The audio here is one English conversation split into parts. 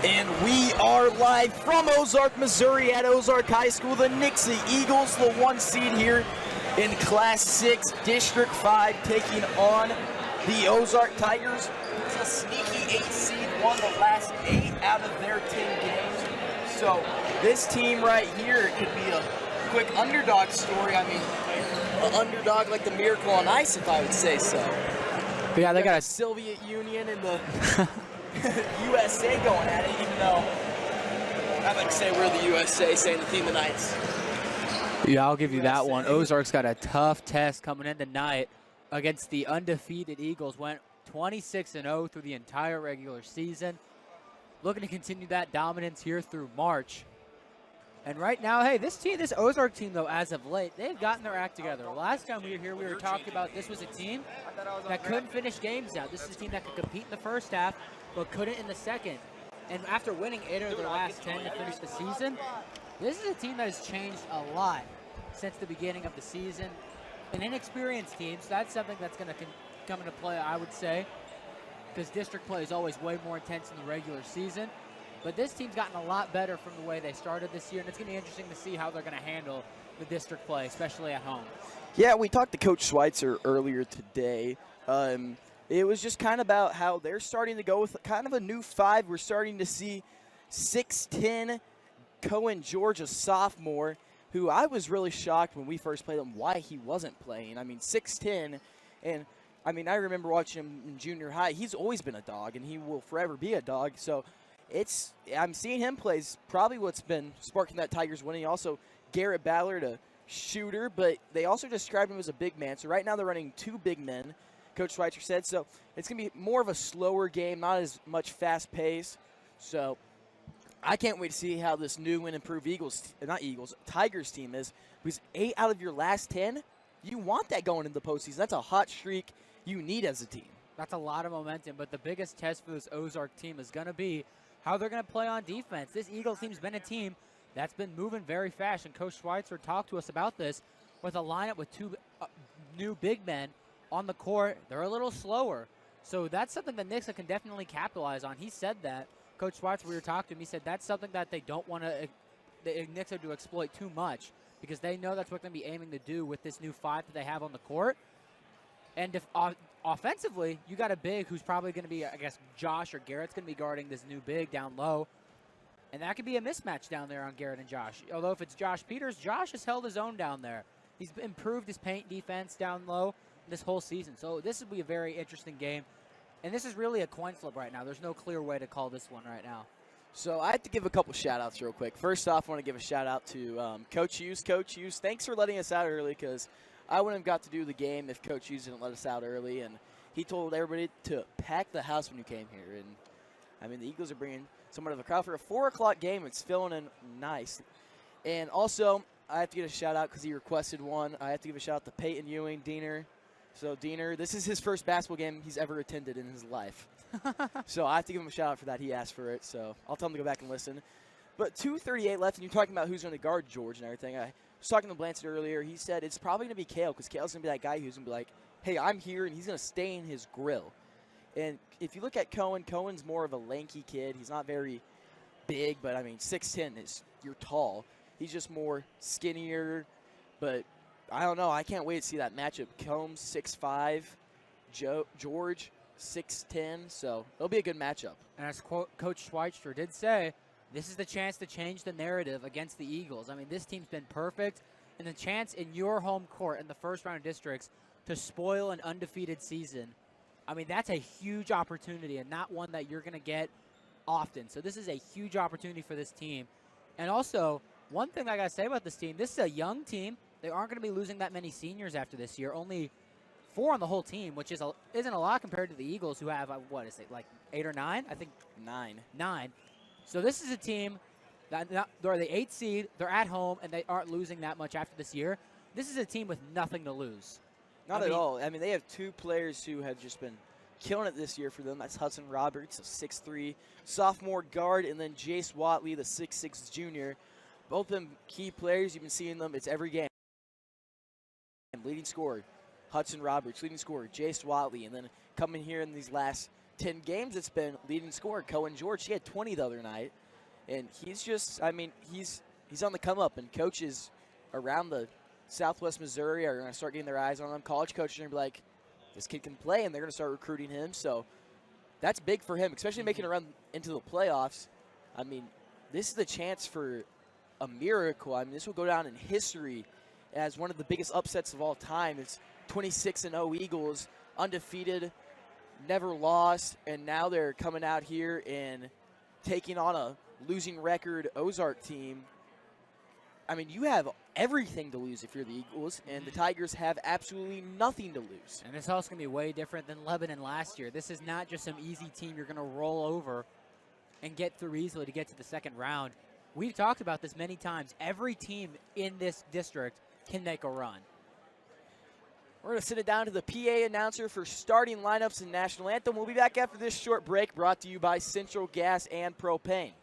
And we are live from Ozark, Missouri at Ozark High School. The Nixa Eagles, the 1 seed here in Class 6, District 5, taking on the Ozark Tigers. It's a sneaky 8 seed, won the last 8 out of their 10 games. So this team right here could be a quick underdog story. I mean, an underdog like the Miracle on Ice, if I would say so. Yeah, they got a Soviet Union and the USA going at it, even though I'd like to say we're the USA, saying the team of Knights. Yeah, I'll give you that one. Ozark's got a tough test coming in tonight against the undefeated Eagles. Went 26-0 through the entire regular season. Looking to continue that dominance here through March. And right now, hey, this Ozark team, though, as of late, they've gotten their act together. Last time we were here, we were talking about this was a team that couldn't finish games out. This is a team that could compete in the first half, but couldn't in the second. And after winning 8 of their last 10 to finish the season, this is a team that has changed a lot since the beginning of the season. An inexperienced team, so that's something that's going to come into play, I would say, because district play is always way more intense in the regular season. But this team's gotten a lot better from the way they started this year, and it's going to be interesting to see how they're going to handle the district play, especially at home. Yeah, we talked to Coach Schweitzer earlier today. It was just kind of about how they're starting to go with kind of a new 5. We're starting to see 6'10", Cohen George, a sophomore, who I was really shocked when we first played him why he wasn't playing. I mean, 6'10", and I mean, I remember watching him in junior high. He's always been a dog, and he will forever be a dog. So I'm seeing him play is probably what's been sparking that Tigers winning. Also, Garrett Ballard, a shooter, but they also described him as a big man. So right now they're running 2 big men, Coach Schweitzer said. So it's going to be more of a slower game, not as much fast pace. So I can't wait to see how this new and improved Tigers team is. Because 8 out of your last 10, you want that going into the postseason. That's a hot streak you need as a team. That's a lot of momentum, but the biggest test for this Ozark team is going to be how they're going to play on defense. This Eagles team's been a team that's been moving very fast, and Coach Schweitzer talked to us about this with a lineup with 2 new big men on the court. They're a little slower, so that's something that Nixa can definitely capitalize on. He said that. Coach Schweitzer, we were talking to him, he said that's something that they don't want Nixa to exploit too much because they know that's what they're going to be aiming to do with this new 5 that they have on the court. And if offensively, you got a big who's probably going to be, I guess, Josh or Garrett's going to be guarding this new big down low. And that could be a mismatch down there on Garrett and Josh. Although if it's Josh Peters, Josh has held his own down there. He's improved his paint defense down low this whole season. So this will be a very interesting game. And this is really a coin flip right now. There's no clear way to call this one right now. So I have to give a couple shout-outs real quick. First off, I want to give a shout-out to Coach Hughes. Coach Hughes, thanks for letting us out early because I wouldn't have got to do the game if Coach Hughes didn't let us out early. And he told everybody to pack the house when you came here. And, I mean, the Eagles are bringing somewhat of a crowd for a 4 o'clock game. It's filling in nice. And also, I have to give a shout-out because he requested one. I have to give a shout-out to Peyton Ewing, Diener. So, Diener, this is his first basketball game he's ever attended in his life. So, I have to give him a shout-out for that. He asked for it. So, I'll tell him to go back and listen. But 2:38 left, and you're talking about who's going to guard George and everything. I was talking to Blanchard earlier. He said it's probably going to be Kale because Kale's going to be that guy who's going to be like, hey, I'm here, and he's going to stay in his grill. And if you look at Cohen, Cohen's more of a lanky kid. He's not very big, but, I mean, 6'10", you're tall. He's just more skinnier, but I don't know. I can't wait to see that matchup. Combs, 6'5", George, 6'10", so it'll be a good matchup. And as Coach Schweitzer did say, this is the chance to change the narrative against the Eagles. I mean, this team's been perfect, and the chance in your home court in the first round of districts to spoil an undefeated season, I mean, that's a huge opportunity and not one that you're going to get often. So this is a huge opportunity for this team. And also, one thing I got to say about this team, this is a young team. They aren't going to be losing that many seniors after this year. Only 4 on the whole team, which isn't a lot compared to the Eagles, who have, what is it, like 8 or 9? I think 9. So this is a team that they're the 8th seed. They're at home, and they aren't losing that much after this year. This is a team with nothing to lose. Not at all. I mean, they have 2 players who have just been killing it this year for them. That's Hudson Roberts, a 6'3" sophomore guard, and then Jace Watley, the 6'6" junior. Both of them key players. You've been seeing them. It's every game. Leading scorer, Hudson Roberts. Leading scorer, Jace Watley. And then coming here in these last 10 games it's been leading scorer. Cohen George, he had 20 the other night. And he's just, I mean, he's on the come up. And coaches around the Southwest Missouri are going to start getting their eyes on him. College coaches are going to be like, this kid can play, and they're going to start recruiting him. So that's big for him, especially making a run into the playoffs. I mean, this is the chance for a miracle. I mean, this will go down in history as one of the biggest upsets of all time. It's 26-0 Eagles, undefeated, never lost, and now they're coming out here and taking on a losing record Ozark team. I mean, you have everything to lose if you're the Eagles, and the Tigers have absolutely nothing to lose. And this is also going to be way different than Lebanon last year. This is not just some easy team you're going to roll over and get through easily to get to the second round. We've talked about this many times. Every team in this district can make a run. We're going to send it down to the PA announcer for starting lineups and national anthem. We'll be back after this short break, brought to you by Central Gas and Propane.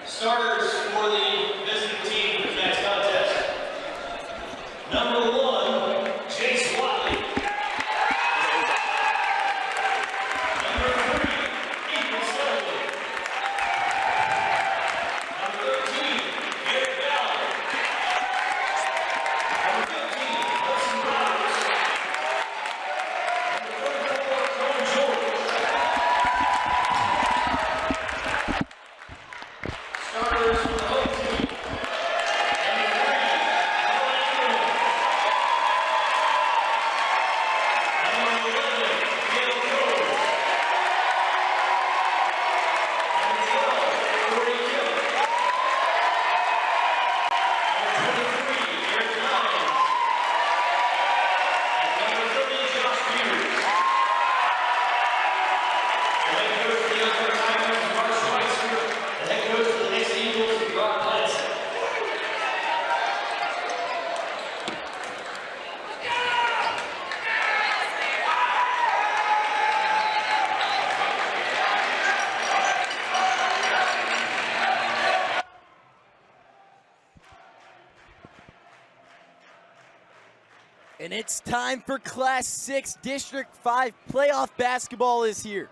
Starters for the visiting team for tonight's contest. Number 1, Chase Watley. Number 3, Ethan Sullivan. Number 13, Garrett Ballard. Number 15, Hudson Roberts. Number 34, Cohen George. Starters for the home team. And it's time for Class 6 District 5 playoff basketball is here.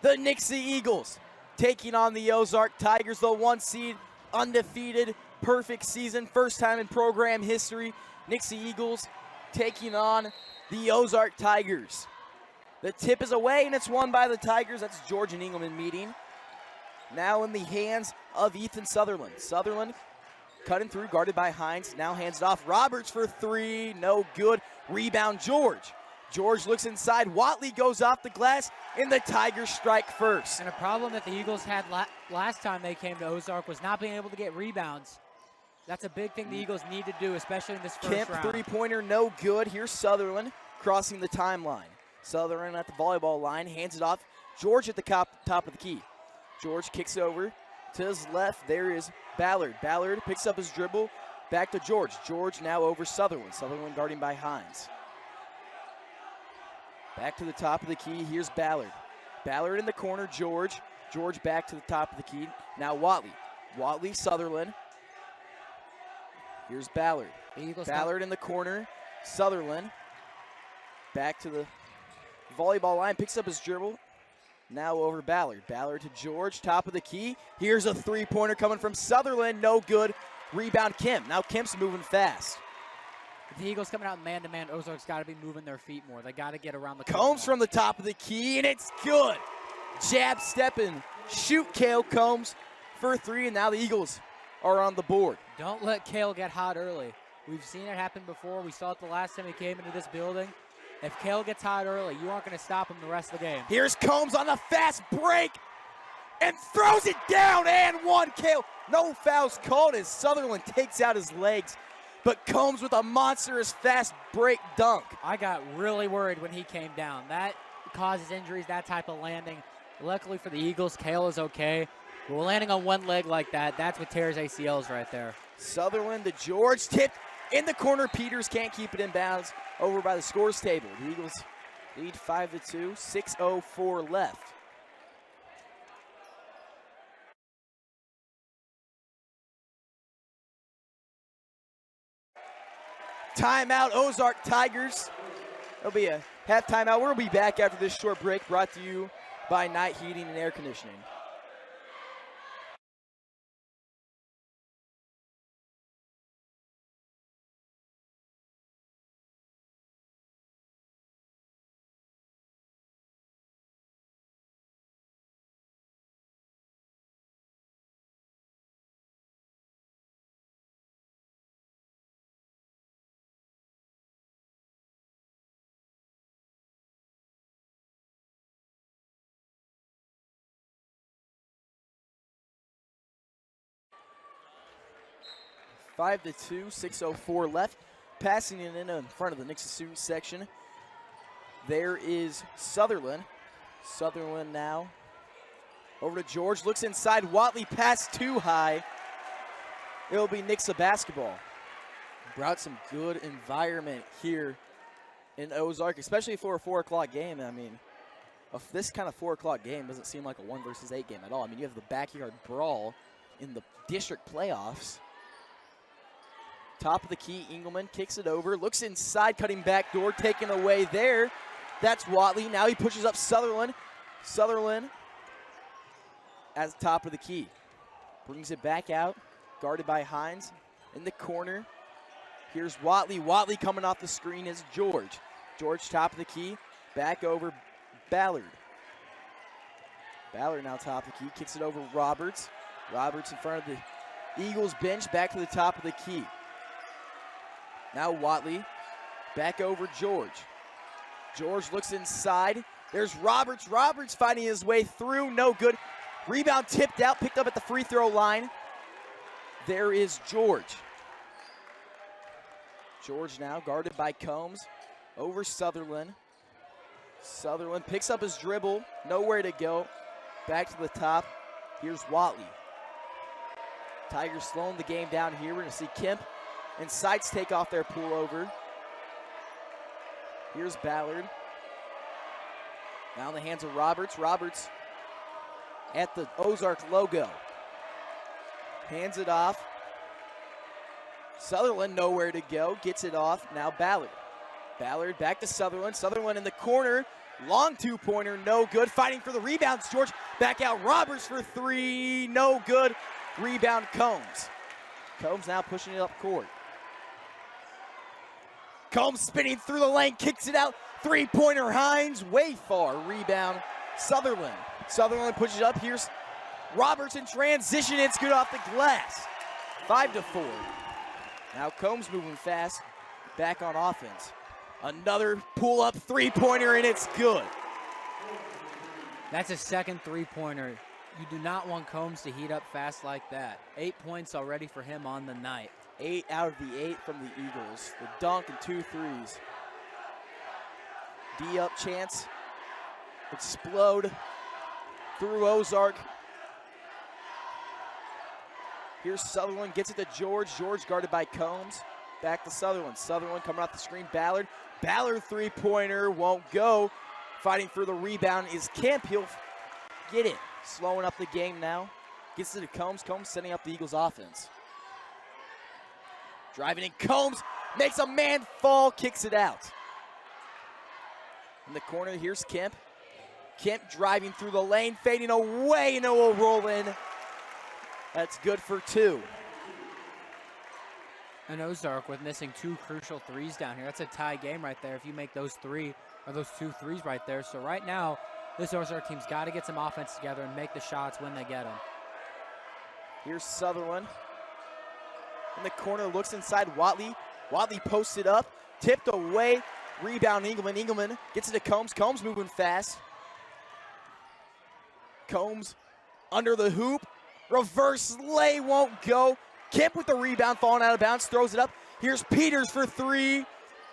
The Nixa Eagles taking on the Ozark Tigers, the 1 seed, undefeated, perfect season, first time in program history. Nixa Eagles taking on the Ozark Tigers. The tip is away and it's won by the Tigers. That's George and Engelman meeting. Now in the hands of Ethan Sutherland. Sutherland cutting through, guarded by Hines. Now hands it off. Roberts for three, no good. Rebound George. George looks inside. Watley goes off the glass, and the Tigers strike first. And a problem that the Eagles had last time they came to Ozark was not being able to get rebounds. That's a big thing the Eagles need to do, especially in this first Kemp round. three-pointer, no good. Here's Sutherland crossing the timeline. Sutherland at the volleyball line, hands it off. George at the top of the key. George kicks over to his left. There is Ballard. Ballard picks up his dribble. Back to George. George now over Sutherland. Sutherland guarding by Hines. Back to the top of the key. Here's Ballard. Ballard in the corner. George. George back to the top of the key. Now Watley. Watley, Sutherland. Here's Ballard. Ballard in the corner. Sutherland. Back to the volleyball line. Picks up his dribble. Now over Ballard. Ballard to George. Top of the key. Here's a three-pointer coming from Sutherland. No good. Rebound Kemp. Now Kemp's moving fast. If the Eagles coming out man-to-man, Ozark's got to be moving their feet more. They got to get around the Combs from the top of the key, and it's good. Jab, step, and shoot Kale Combs for three, and now the Eagles are on the board. Don't let Kale get hot early. We've seen it happen before. We saw it the last time he came into this building. If Kale gets hot early, you aren't going to stop him the rest of the game. Here's Combs on the fast break and throws it down, and one. Kale, no fouls called as Sutherland takes out his legs. But Combs with a monstrous fast break dunk. I got really worried when he came down. That causes injuries, that type of landing. Luckily for the Eagles, Kale is okay. But we're landing on one leg like that. That's what tears ACLs right there. Sutherland to George, tipped in the corner. Peters can't keep it in bounds over by the scores table. The Eagles lead 5-2, 6:04 left. Timeout, Ozark Tigers. There'll be a half timeout. We'll be back after this short break, brought to you by Night Heating and Air Conditioning. 5-2, 6:04 left. Passing it in front of the Nixa student section. There is Sutherland. Sutherland now over to George. Looks inside. Watley pass too high. It'll be Nixa basketball. Brought some good environment here in Ozark, especially for a 4 o'clock game. I mean, this kind of 4 o'clock game doesn't seem like a 1 versus 8 game at all. I mean, you have the backyard brawl in the district playoffs. Top of the key, Engelman kicks it over, looks inside, cutting back door, taken away there. That's Watley. Now he pushes up Sutherland. Sutherland at the top of the key. Brings it back out, guarded by Hines in the corner. Here's Watley. Watley coming off the screen is George. George top of the key, back over Ballard. Ballard now top of the key, kicks it over Roberts. Roberts in front of the Eagles bench, back to the top of the key. Now Watley, back over George. George looks inside. There's Roberts. Roberts finding his way through, no good. Rebound tipped out, picked up at the free throw line. There is George. George now guarded by Combs, over Sutherland. Sutherland picks up his dribble, nowhere to go. Back to the top, here's Watley. Tigers slowing the game down here. We're gonna see Kemp and Seitz take off their pullover. Here's Ballard. Now in the hands of Roberts. Roberts at the Ozark logo. Hands it off. Sutherland nowhere to go. Gets it off. Now Ballard. Ballard back to Sutherland. Sutherland in the corner. Long two-pointer, no good. Fighting for the rebounds, George. Back out, Roberts for three, no good. Rebound, Combs. Combs now pushing it up court. Combs spinning through the lane, kicks it out. Three-pointer, Hines, way far. Rebound, Sutherland. Sutherland pushes it up. Here's Roberts in transition. It's good off the glass. 5-4. Now Combs moving fast, back on offense. Another pull-up three-pointer, and it's good. That's a second three-pointer. You do not want Combs to heat up fast like that. 8 points already for him on the night. 8 out of the 8 from the Eagles. The dunk and 2 threes. D-up chance. Explode through Ozark. Here's Sutherland, gets it to George. George guarded by Combs. Back to Sutherland. Sutherland coming off the screen. Ballard. Ballard three-pointer won't go. Fighting for the rebound is Kemp. He'll get it. Slowing up the game now. Gets it to Combs. Combs setting up the Eagles offense. Driving in Combs. Makes a man fall. Kicks it out. In the corner, here's Kemp. Kemp driving through the lane. Fading away, and it will roll in. That's good for 2. And Ozark with missing 2 crucial threes down here. That's a tie game right there if you make those 3 or those 2 threes right there. So right now, this Ozark team's got to get some offense together and make the shots when they get them. Here's Sutherland. In the corner, looks inside Watley. Watley posted up, tipped away. Rebound Engelman. Engelman gets it to Combs. Combs moving fast. Combs under the hoop. Reverse lay won't go. Kemp with the rebound, falling out of bounds, throws it up. Here's Peters for 3.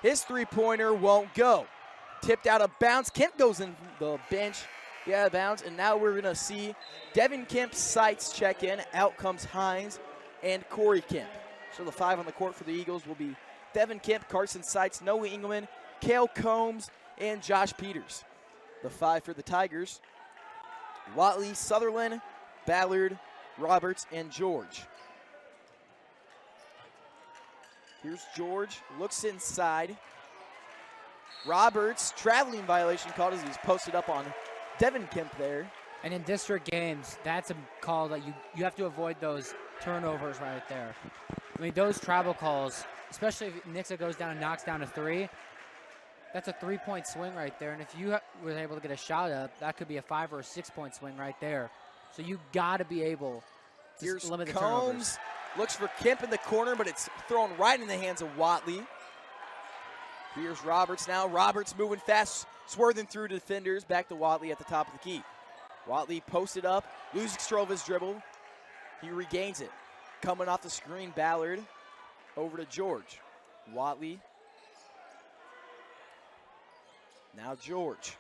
His three-pointer won't go. Tipped out of bounds. Kemp goes in the bench, get out of bounds, and now we're going to see Devin Kemp's sights check in. Out comes Hines and Corey Kemp. So the 5 on the court for the Eagles will be Devin Kemp, Carson Seitz, Noah Engelman, Cale Combs, and Josh Peters. The 5 for the Tigers, Watley, Sutherland, Ballard, Roberts, and George. Here's George, looks inside. Roberts, traveling violation called as he's posted up on Devin Kemp there. And in district games, that's a call that you have to avoid those turnovers right there. I mean, those travel calls, especially if Nixa goes down and knocks down a 3, that's a 3-point swing right there. And if you were able to get a shot up, that could be a 5 or a 6-point swing right there. So you got to be able to limit the turnovers. Combs looks for Kemp in the corner, but it's thrown right in the hands of Watley. Here's Roberts now. Roberts moving fast, swerving through defenders. Back to Watley at the top of the key. Watley posted up, losing control of his dribble. He regains it. Coming off the screen, Ballard over to George. Watley. Now George.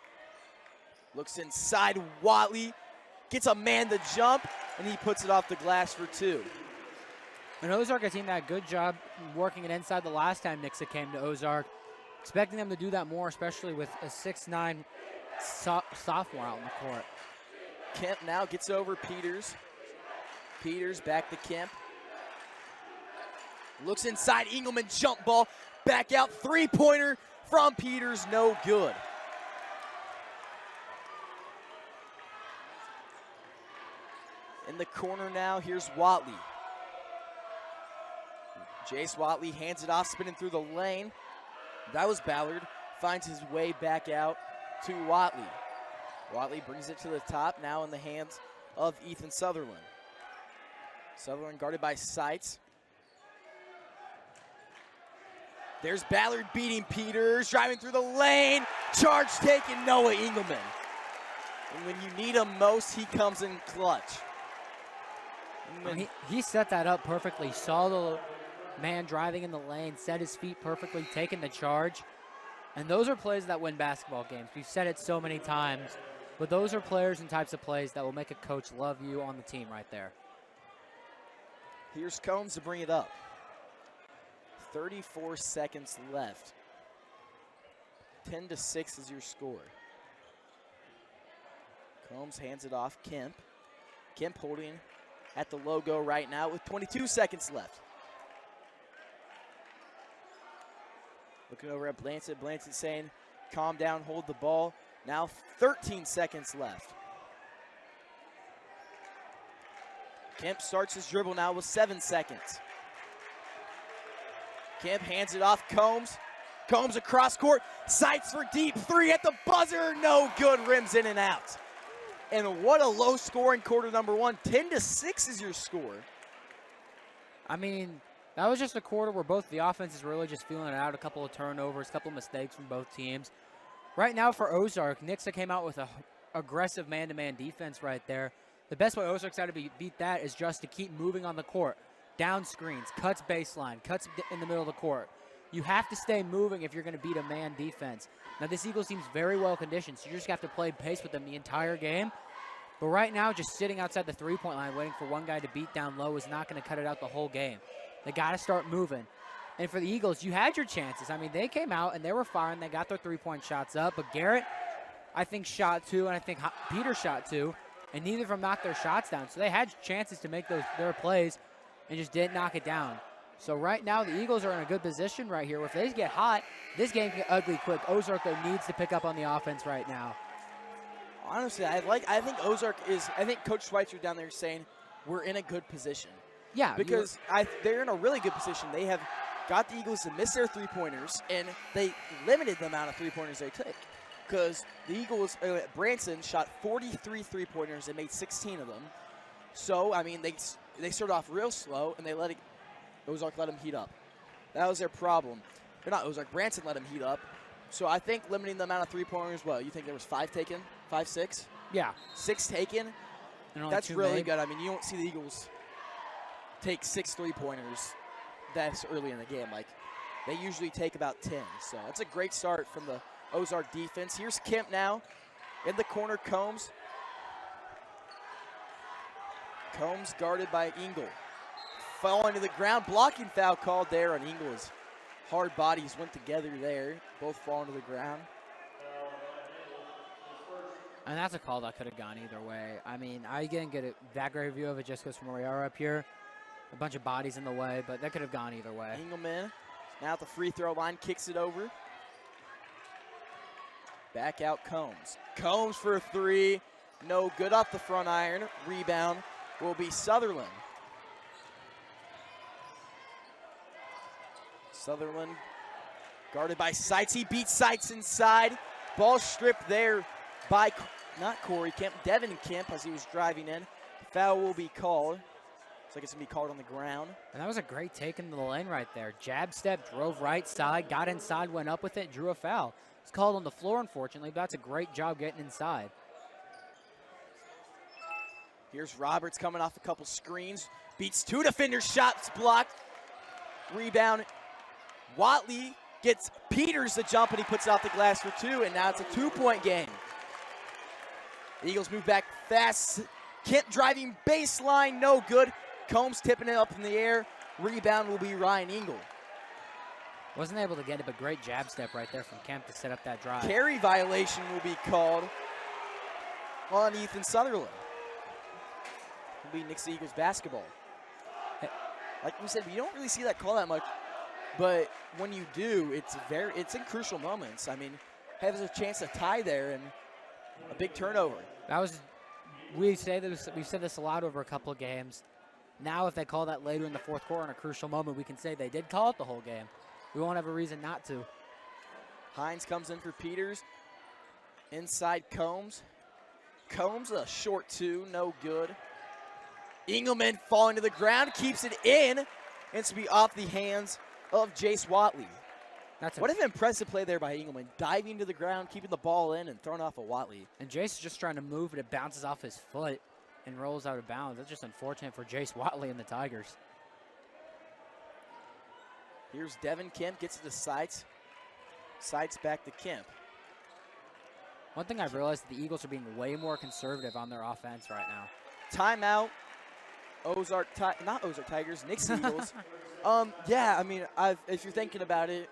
Looks inside, Watley. Gets a man to jump, and he puts it off the glass for 2. And Ozark, a team that had a good job working it inside the last time Nixa came to Ozark. Expecting them to do that more, especially with a 6'9" sophomore out in the court. Kemp now gets over Peters. Peters back to Kemp. Looks inside, Engelman jump ball. Back out, three-pointer from Peters, no good. In the corner now, here's Watley. Jace Watley hands it off, spinning through the lane. That was Ballard. Finds his way back out to Watley. Watley brings it to the top, now in the hands of Ethan Sutherland. Sutherland guarded by Seitz. There's Ballard beating Peters, driving through the lane. Charge taken, Noah Engelman. And when you need him most, he comes in clutch. He set that up perfectly. Saw the man driving in the lane, set his feet perfectly, taking the charge. And those are plays that win basketball games. We've said it so many times, but those are players and types of plays that will make a coach love you on the team right there. Here's Combs to bring it up. 34 seconds left. 10-6 is your score. Combs hands it off, Kemp. Kemp holding at the logo right now with 22 seconds left. Looking over at Blanchett. Blanchett saying, calm down, hold the ball. Now 13 seconds left. Kemp starts his dribble now with 7 seconds. Kemp hands it off. Combs. Combs across court. Sights for deep. 3 at the buzzer. No good. Rims in and out. And what a low scoring quarter number 1. 10-6 is your score. I mean, that was just a quarter where both the offenses really just feeling it out. A couple of turnovers, a couple of mistakes from both teams. Right now for Ozark, Nixa came out with a aggressive man-to-man defense right there. The best way Ozark's got to beat that is just to keep moving on the court. Down screens, cuts baseline, cuts in the middle of the court. You have to stay moving if you're going to beat a man defense. Now, this Eagles team's very well conditioned, so you just have to play pace with them the entire game. But right now, just sitting outside the three-point line waiting for one guy to beat down low is not going to cut it out the whole game. They got to start moving. And for the Eagles, you had your chances. I mean, they came out and they were firing. They got their three-point shots up. But Garrett, I think, shot 2, and I think Peter shot 2. And neither of them knocked their shots down. So they had chances to make their plays and just didn't knock it down. So right now, the Eagles are in a good position right here. If they get hot, this game can get ugly quick. Ozark, though, needs to pick up on the offense right now. Honestly, I think Ozark is, I think Coach Schweitzer down there is saying we're in a good position. Yeah. Because they're in a really good position. They have got the Eagles to miss their three-pointers, and they limited the amount of three-pointers they took. Because the Eagles, Branson shot 43 three-pointers and made 16 of them. So, I mean, they started off real slow, and Ozark let them heat up. That was their problem. They're not Ozark. Branson let them heat up. So I think limiting the amount of three-pointers, you think there was 5 taken? 5, 6? Yeah. 6 taken? That's really good. I mean, you don't see the Eagles take 6 three-pointers that's early in the game. Like, they usually take about 10. So that's a great start from the Ozark defense. Here's Kemp now. In the corner, Combs. Combs guarded by Engel. Falling to the ground. Blocking foul called there on Engel's. Hard bodies went together there. Both falling to the ground. And that's a call that could have gone either way. I mean, I didn't get that great view of it just because from where we are up here. A bunch of bodies in the way, but that could have gone either way. Engelman now at the free throw line, kicks it over. Back out Combs. Combs for a 3. No good off the front iron. Rebound will be Sutherland. Sutherland guarded by Seitz. He beats Seitz inside. Ball stripped there by, not Corey Kemp, Devin Kemp as he was driving in. Foul will be called. Looks like it's going to be called on the ground. And that was a great take into the lane right there. Jab step, drove right side, got inside, went up with it, drew a foul. It's called on the floor, unfortunately, but that's a great job getting inside. Here's Roberts coming off a couple screens. Beats 2 defenders, shots blocked. Rebound. Watley gets Peters the jump, and he puts it off the glass for 2, and now it's a 2-point game. The Eagles move back fast. Kent driving baseline, no good. Combs tipping it up in the air. Rebound will be Ryan Engel. Wasn't able to get it, but great jab step right there from Kemp to set up that drive. Carry violation will be called on Ethan Sutherland. It'll be Nixa Eagles basketball. Like we said, we don't really see that call that much, but when you do, it's in crucial moments. I mean, has a chance to tie there and a big turnover. We've said this a lot over a couple of games. Now, if they call that later in the fourth quarter in a crucial moment, we can say they did call it the whole game. We won't have a reason not to. Hines comes in for Peters. Inside Combs. Combs, a short 2, no good. Engelman falling to the ground, keeps it in. And it's to be off the hands of Jace Watley. What an impressive play there by Engelman. Diving to the ground, keeping the ball in, and throwing off of Watley. And Jace is just trying to move, and it bounces off his foot and rolls out of bounds. That's just unfortunate for Jace Watley and the Tigers. Here's Devin Kemp, gets it to Seitz. Seitz back to Kemp. One thing I've realized, the Eagles are being way more conservative on their offense right now. Timeout. Not Ozark Tigers, Nixa Eagles. Yeah, I mean, if you're thinking about it,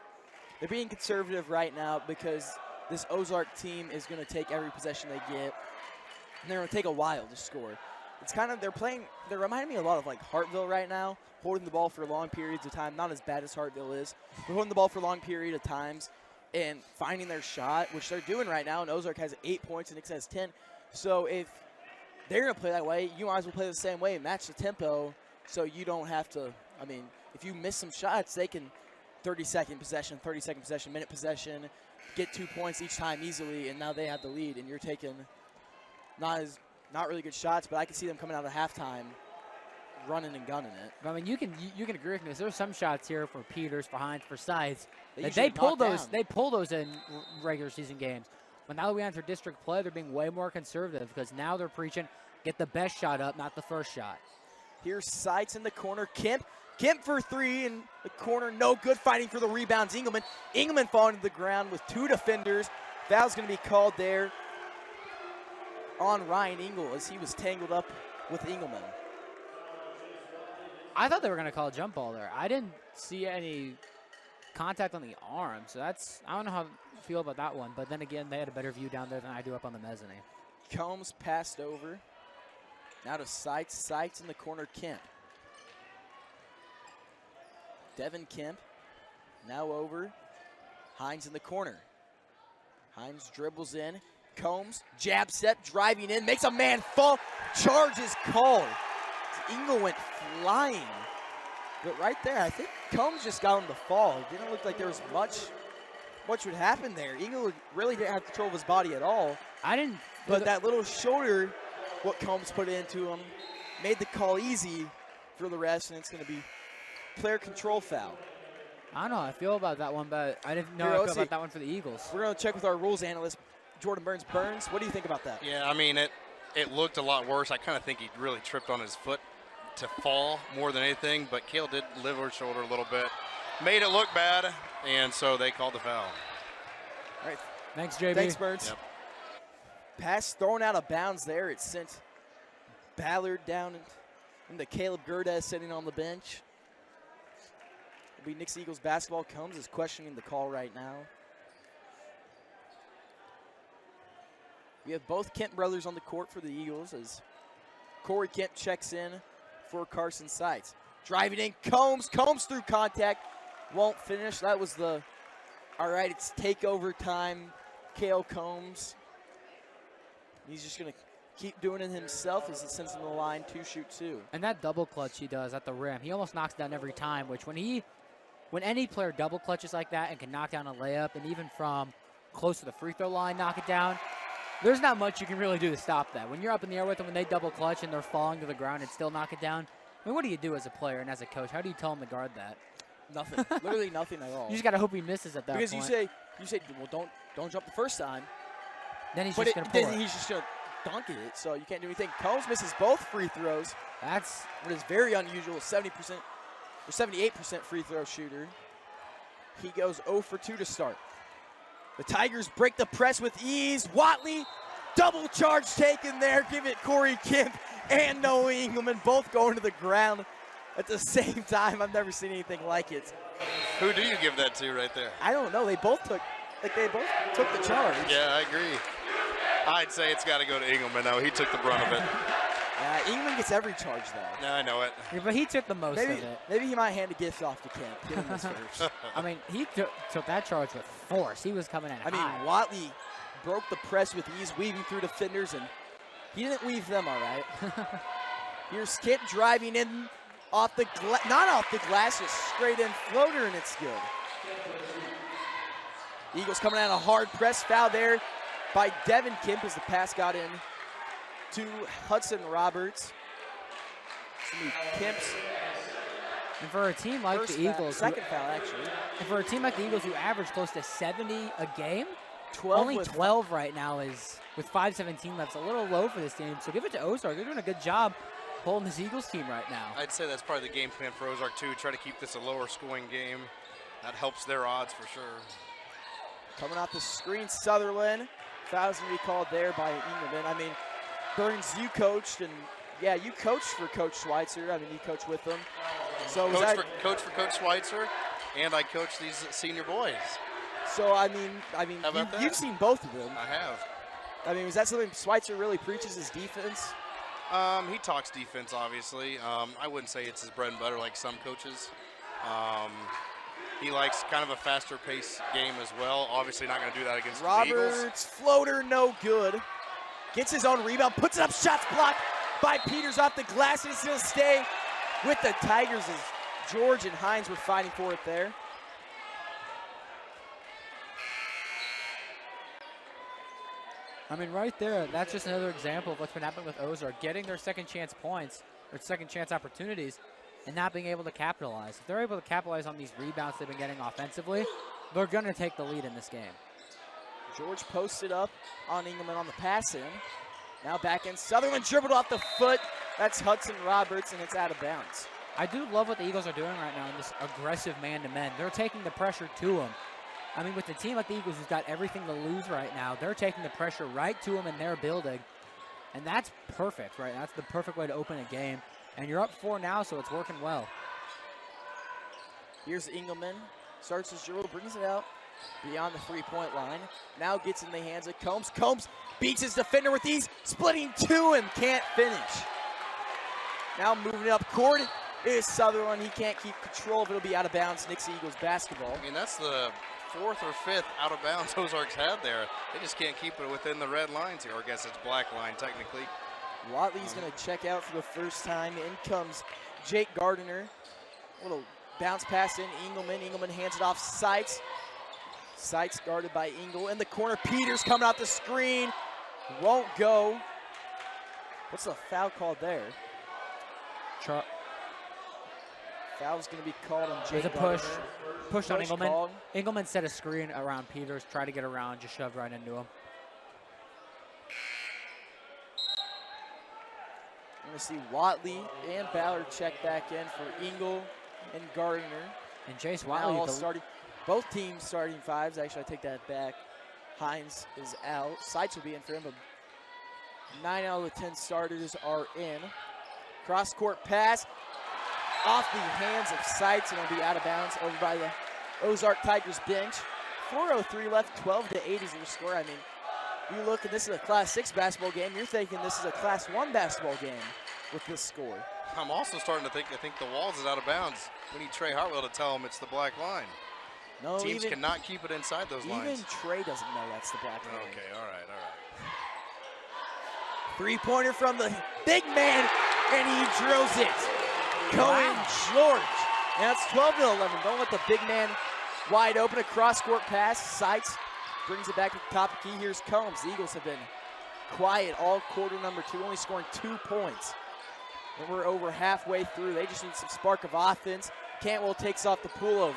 they're being conservative right now because this Ozark team is going to take every possession they get, and they're going to take a while to score. it's kind of they're reminding me a lot of like Hartville right now, holding the ball for long periods of time. Not as bad as Hartville is, but holding the ball for a long period of times and finding their shot, which they're doing right now. And Ozark has 8 points and Nixa has 10. So if they're going to play that way, you might as well play the same way and match the tempo so you don't have to, I mean, if you miss some shots, they can 30-second possession, minute possession, get 2 points each time easily, and now they have the lead, and you're taking not really good shots, but I can see them coming out of halftime running and gunning it. I mean, you can agree with me. There's some shots here for Peters, for Hines, for Sides. They They pull knock those. down. They pull those in regular season games. But now that we enter district play, they're being way more conservative because now they're preaching get the best shot up, not the first shot. Here's Sights in the corner. Kemp for 3 in the corner. No good, fighting for the rebounds. Engelman falling to the ground with 2 defenders. Foul's going to be called there on Ryan Engel as he was tangled up with Engelman. I thought they were going to call a jump ball there. I didn't see any contact on the arm, so that's, I don't know how I feel about that one. But then again, they had a better view down there than I do up on the mezzanine. Combs passed over. Now to Sights. Sights in the corner, Kemp. Devin Kemp now over. Hines in the corner. Hines dribbles in. Combs, jab step, driving in, makes a man fall. Charge is called. Engel went flying. But right there, I think Combs just got him to fall. It didn't look like there was much would happen there. Engel really didn't have control of his body at all. But that little shoulder, what Combs put into him, made the call easy for the refs, and it's going to be player control foul. I don't know how I feel about that one, but I didn't know Here, how I let's feel about see. that one for the Eagles. We're going to check with our rules analyst, Jordan Burns. Burns, what do you think about that? Yeah, I mean, it looked a lot worse. I kind of think he really tripped on his foot to fall more than anything, but Kale did lift his shoulder a little bit. Made it look bad, and so they called the foul. All right. Thanks, JB. Thanks, Burns. Yep. Pass thrown out of bounds there. It sent Ballard down into Caleb Gerdes sitting on the bench. It'll be Nixa Eagles basketball. Combs is questioning the call right now. We have both Kent brothers on the court for the Eagles as Corey Kent checks in for Carson Sights. Driving in, Combs through contact. Won't finish. That was the, all right, it's takeover time. Cale Combs. He's just going to keep doing it himself as he sends him to the line to shoot 2. And that double clutch he does at the rim, he almost knocks down every time, which when any player double clutches like that and can knock down a layup, and even from close to the free throw line knock it down, there's not much you can really do to stop that. When you're up in the air with them, when they double clutch and they're falling to the ground and still knock it down, I mean, what do you do as a player and as a coach? How do you tell them to guard that? Nothing. Literally nothing at all. You just got to hope he misses at that Because point. you say, well, don't jump the first time. Then he's But just going to pull then it. he's just going to dunk it, so you can't do anything. Combs misses both free throws. That's What is very unusual, 70% or 78% free throw shooter. He goes 0 for 2 to start. The Tigers break the press with ease. Watley, double charge taken there. Give it Corey Kemp and Noah Engelman, both going to the ground at the same time. I've never seen anything like it. Who do you give that to right there? I don't know. They both took the charge. Yeah, I agree. I'd say it's got to go to Engelman, though. He took the brunt of it. Engelman gets every charge, though. Yeah, I know it. yeah, but he took the most of it. Maybe he might hand a gift off to Kemp. Get him this first. I mean, he took that charge with force. He was coming in I mean, high. Watley broke the press with ease, weaving through defenders, and he didn't weave them all right. Here's Kent driving in off the not off the glass, just straight in floater, and it's good. Eagles coming out a hard press foul there by Devin Kemp as the pass got in to Hudson Roberts. Kemp's And for a team like first the foul, Eagles, second foul actually. and for a team like the Eagles who average close to 70 a game, 12 only with 12 right now is with 5:17 left. It's a little low for this team. So give it to Ozark. They're doing a good job holding this Eagles team right now. I'd say that's probably the game plan for Ozark, too. Try to keep this a lower scoring game. That helps their odds for sure. Coming off the screen, Sutherland. Foul's going to be called there by Engelman. I mean, Burns, you coached, and yeah, you coached for Coach Schweitzer. I mean, you coached with them. So was that, Coach for Coach Schweitzer, and I coach these senior boys. so I mean, How about that? you've seen both of them. I have. I mean, was that something Schweitzer really preaches his defense? He talks defense, obviously. I wouldn't say it's his bread and butter like some coaches. He likes kind of a faster pace game as well. Obviously not going to do that against the Eagles. Roberts, floater, no good. Gets his own rebound, puts it up, shots blocked by Peters off the glass. He's going to stay with the Tigers as George and Hines were fighting for it there. I mean, right there, that's just another example of what's been happening with Ozark, getting their second chance points, or second chance opportunities, and not being able to capitalize. If they're able to capitalize on these rebounds they've been getting offensively, they're going to take the lead in this game. George posted up on Engelman on the pass in. Now back in, Sutherland dribbled off the foot. That's Hudson Roberts, and it's out of bounds. I do love what the Eagles are doing right now in this aggressive man-to-man. They're taking the pressure to them. I mean, with the team like the Eagles who's got everything to lose right now, they're taking the pressure right to them in their building. And that's perfect, right? That's the perfect way to open a game. And you're up 4 now, so it's working well. Here's Engelman. Starts his dribble, brings it out beyond the three-point line. Now gets in the hands of Combs. Combs beats his defender with ease, splitting 2 and can't finish. Now moving it up court is Sutherland. He can't keep control of it. It'll be out of bounds. Nixa Eagles basketball. I mean, that's the 4th or 5th out of bounds Ozark's had there. They just can't keep it within the red lines here, or I guess it's black line technically. Watley's going to check out for the first time. In comes Jake Gardner. A little bounce pass in Engelman. Engelman hands it off Seitz. Seitz guarded by Engel. In the corner, Peters coming out the screen. Won't go. What's the foul called there? Foul's going to be called on Jake There's a Gardner. push on Engelman. Called. Engelman set a screen around Peters, tried to get around, just shoved right into him. I'm going to see Watley and Ballard check back in for Engel and Gardner. And Jace Now Watley, all starting, both teams starting 5s. Actually, I take that back. Hines is out. Seitz will be in for him, but 9 out of the 10 starters are in. Cross-court pass off the hands of Seitz, and it'll be out of bounds over by the Ozark Tigers bench. 4:03 left, 12-8 is your score. I mean, you look and this is a Class 6 basketball game, you're thinking this is a Class 1 basketball game with this score. I'm also starting to think, I think the Walls is out of bounds. We need Trey Hartwell to tell him it's the black line. No, Teams cannot keep it inside those lines. Even Trey doesn't know that's the black line. Okay, all right, all right. Three-pointer from the big man, and he drills it. Cohen George. Now it's 12-11. Don't let the big man wide open. A cross-court pass. Seitz brings it back to the top of the key. Here's Combs. The Eagles have been quiet all quarter number 2, only scoring 2 points. And we're over halfway through. They just need some spark of offense. Cantwell takes off the pullover.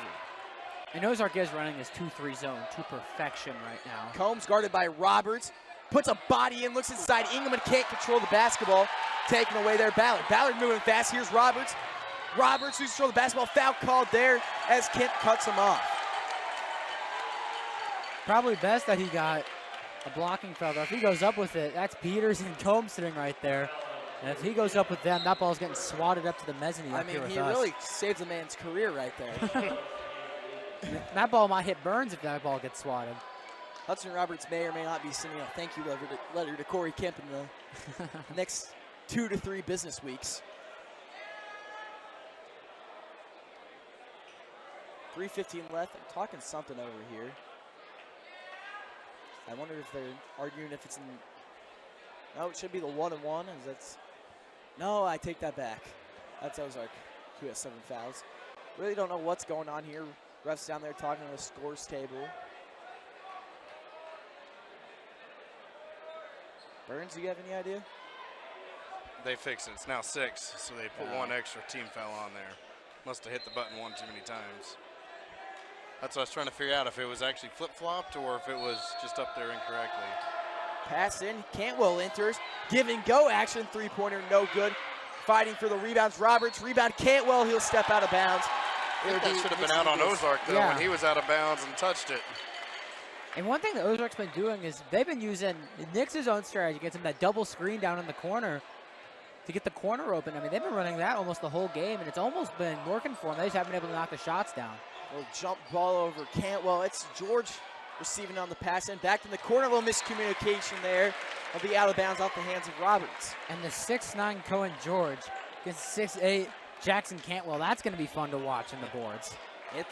And Ozark is running this 2-3 zone to perfection right now. Combs guarded by Roberts. Puts a body in, looks inside. Engelman can't control the basketball. Taken away there, Ballard. Ballard moving fast. Here's Roberts. Roberts who's control the basketball. Foul called there as Kent cuts him off. Probably best that he got a blocking foul. If he goes up with it, that's Peters and Combs sitting right there. And if he goes up with them, that ball's getting swatted up to the mezzanine. I mean, he really saved the man's career right there. That ball might hit Burns if that ball gets swatted. Hudson Roberts may or may not be sending a thank you letter to Corey Kemp in the next 2 to 3 business weeks. 3:15 left. I'm talking something over here. I wonder if they're arguing if it's in. No, it should be the 1-1. As that's. No, I take that back. That's Ozark, who has 7 fouls. Really don't know what's going on here. Refs down there talking on the scores table. Burns, do you have any idea? They fixed it. It's now 6, so they put 1 extra team foul on there. Must have hit the button 1 too many times. That's what I was trying to figure out, if it was actually flip-flopped or if it was just up there incorrectly. Pass in, Cantwell enters. Give and go action, 3-pointer, no good. Fighting for the rebounds, Roberts, rebound, Cantwell, he'll step out of bounds. I think that should have been out on Ozark, though, when he was out of bounds and touched it. And one thing that Ozark's been doing is they've been using Nix's own strategy, gets him that double screen down in the corner to get the corner open. I mean, they've been running that almost the whole game, and it's almost been working for them. They just haven't been able to knock the shots down. Little jump ball over Cantwell. It's George receiving on the pass end. Back in the corner, a little miscommunication there. Will be out of bounds off the hands of Roberts. And the 6'9" Cohen George against 6'8" Jackson Cantwell. That's going to be fun to watch in the boards. The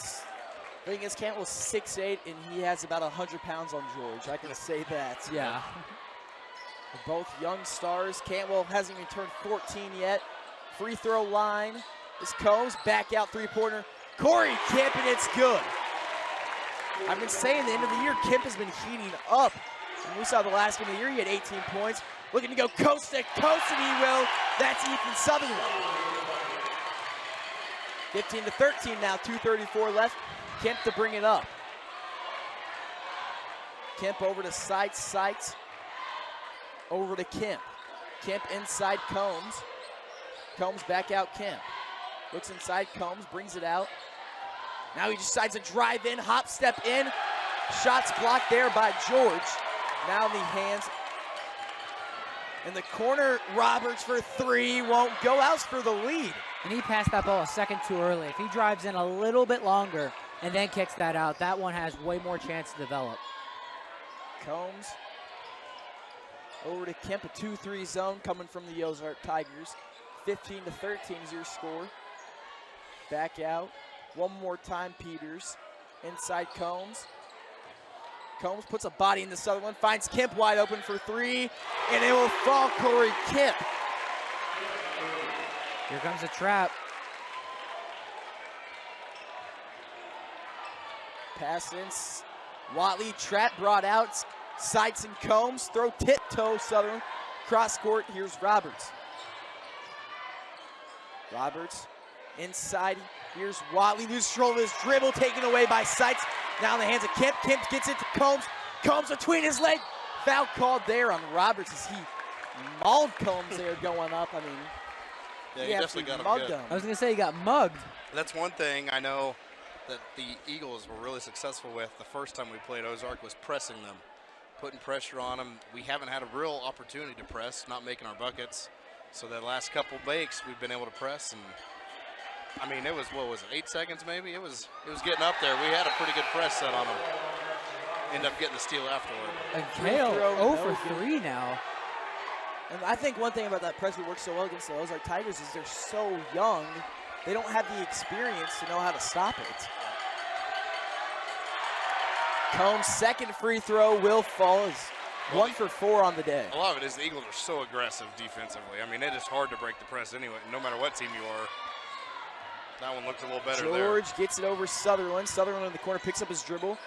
thing is, Cantwell's 6'8", and he has about 100 pounds on George. I can say that. Yeah. They're both young stars. Cantwell hasn't even turned 14 yet. Free throw line is Combs. Back out three-pointer. Corey Kemp, and it's good. I've been saying the end of the year, Kemp has been heating up. And we saw the last game of the year, he had 18 points. Looking to go coast to coast, and he will. That's Ethan Sutherland. 15-13 now, 2:34 left. Kemp to bring it up. Kemp over to Seitz. Over to Kemp. Kemp inside Combs. Combs back out Kemp. Looks inside Combs, brings it out. Now he decides to drive in, hop step in. Shots blocked there by George. Now in the hands. In the corner, Roberts for three, won't go out for the lead. And he passed that ball a second too early. If he drives in a little bit longer and then kicks that out, that one has way more chance to develop. Combs over to Kemp, a 2-3 zone coming from the Ozark Tigers. 15-13 is your score. Back out. One more time, Peters. Inside Combs. Combs puts a body in the Sutherland, finds Kemp wide open for three, and it will fall Corey Kemp. Here comes a trap. Pass in. Watley, trap brought out. Seitz and Combs, throw tiptoe Sutherland. Cross court, here's Roberts. Roberts inside, here's Watley. Loses control of his dribble, taken away by Seitz. Now in the hands of Kemp. Kemp gets it to Combs. Combs between his leg. Foul called there on Roberts as he mauled Combs there going up. I mean, Yeah, he definitely got him mugged good. him. I was going to say he got mugged. That's one thing I know that the Eagles were really successful with the first time we played Ozark was pressing them, putting pressure on them. We haven't had a real opportunity to press, not making our buckets. So the last couple makes, we've been able to press, and I mean, it was, what was it, 8 seconds maybe? It was getting up there. We had a pretty good press set on them. End up getting the steal afterward. And Kale 0 for 3 now. And I think one thing about that press that works so well against the Ozark Tigers is they're so young, they don't have the experience to know how to stop it. Combs' second free throw will fall. Is 1 for 4 on the day. A lot of it is the Eagles are so aggressive defensively. I mean, it is hard to break the press anyway, no matter what team you are. That one looked a little better there. George gets it over Sutherland. Sutherland in the corner picks up his dribble.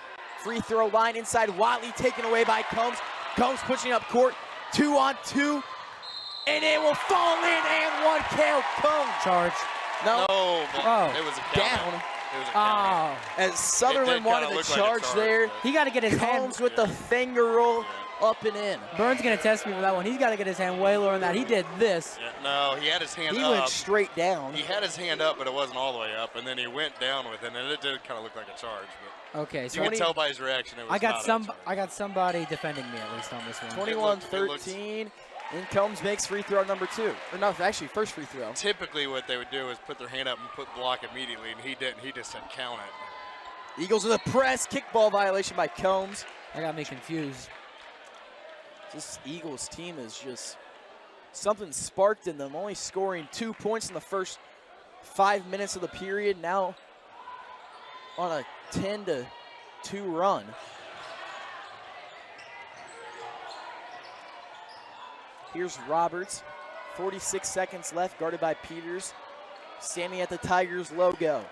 Free throw line inside. Watley taken away by Combs. Combs pushing up court. 2-on-2. And it will fall in and one. Kale Combs. Charge. No. But it was a down. It was a count. As Sutherland wanted to charge there. He got to get his hand. Combs with the finger roll up and in. Burns going to test me for that one. He's got to get his hand way lower than that. He did this. Yeah, no, he had his hand He up. went straight down. He had his hand up, but it wasn't all the way up, and then he went down with it, and it did kind of look like a charge. But Okay, so you can tell by his reaction it was I got not a charge. I got somebody defending me at least on this one. 21-13. And Combs makes free throw number 2. Or no, actually first free throw. Typically what they would do is put their hand up and put block immediately, and he didn't. He just said count it. Eagles with a press. Kickball violation by Combs. I got me confused. This Eagles team is just something sparked in them, only scoring 2 points in the first 5 minutes of the period. Now on a 10-2 run. Here's Roberts. 46 seconds left, guarded by Peters. Standing at the Tigers logo.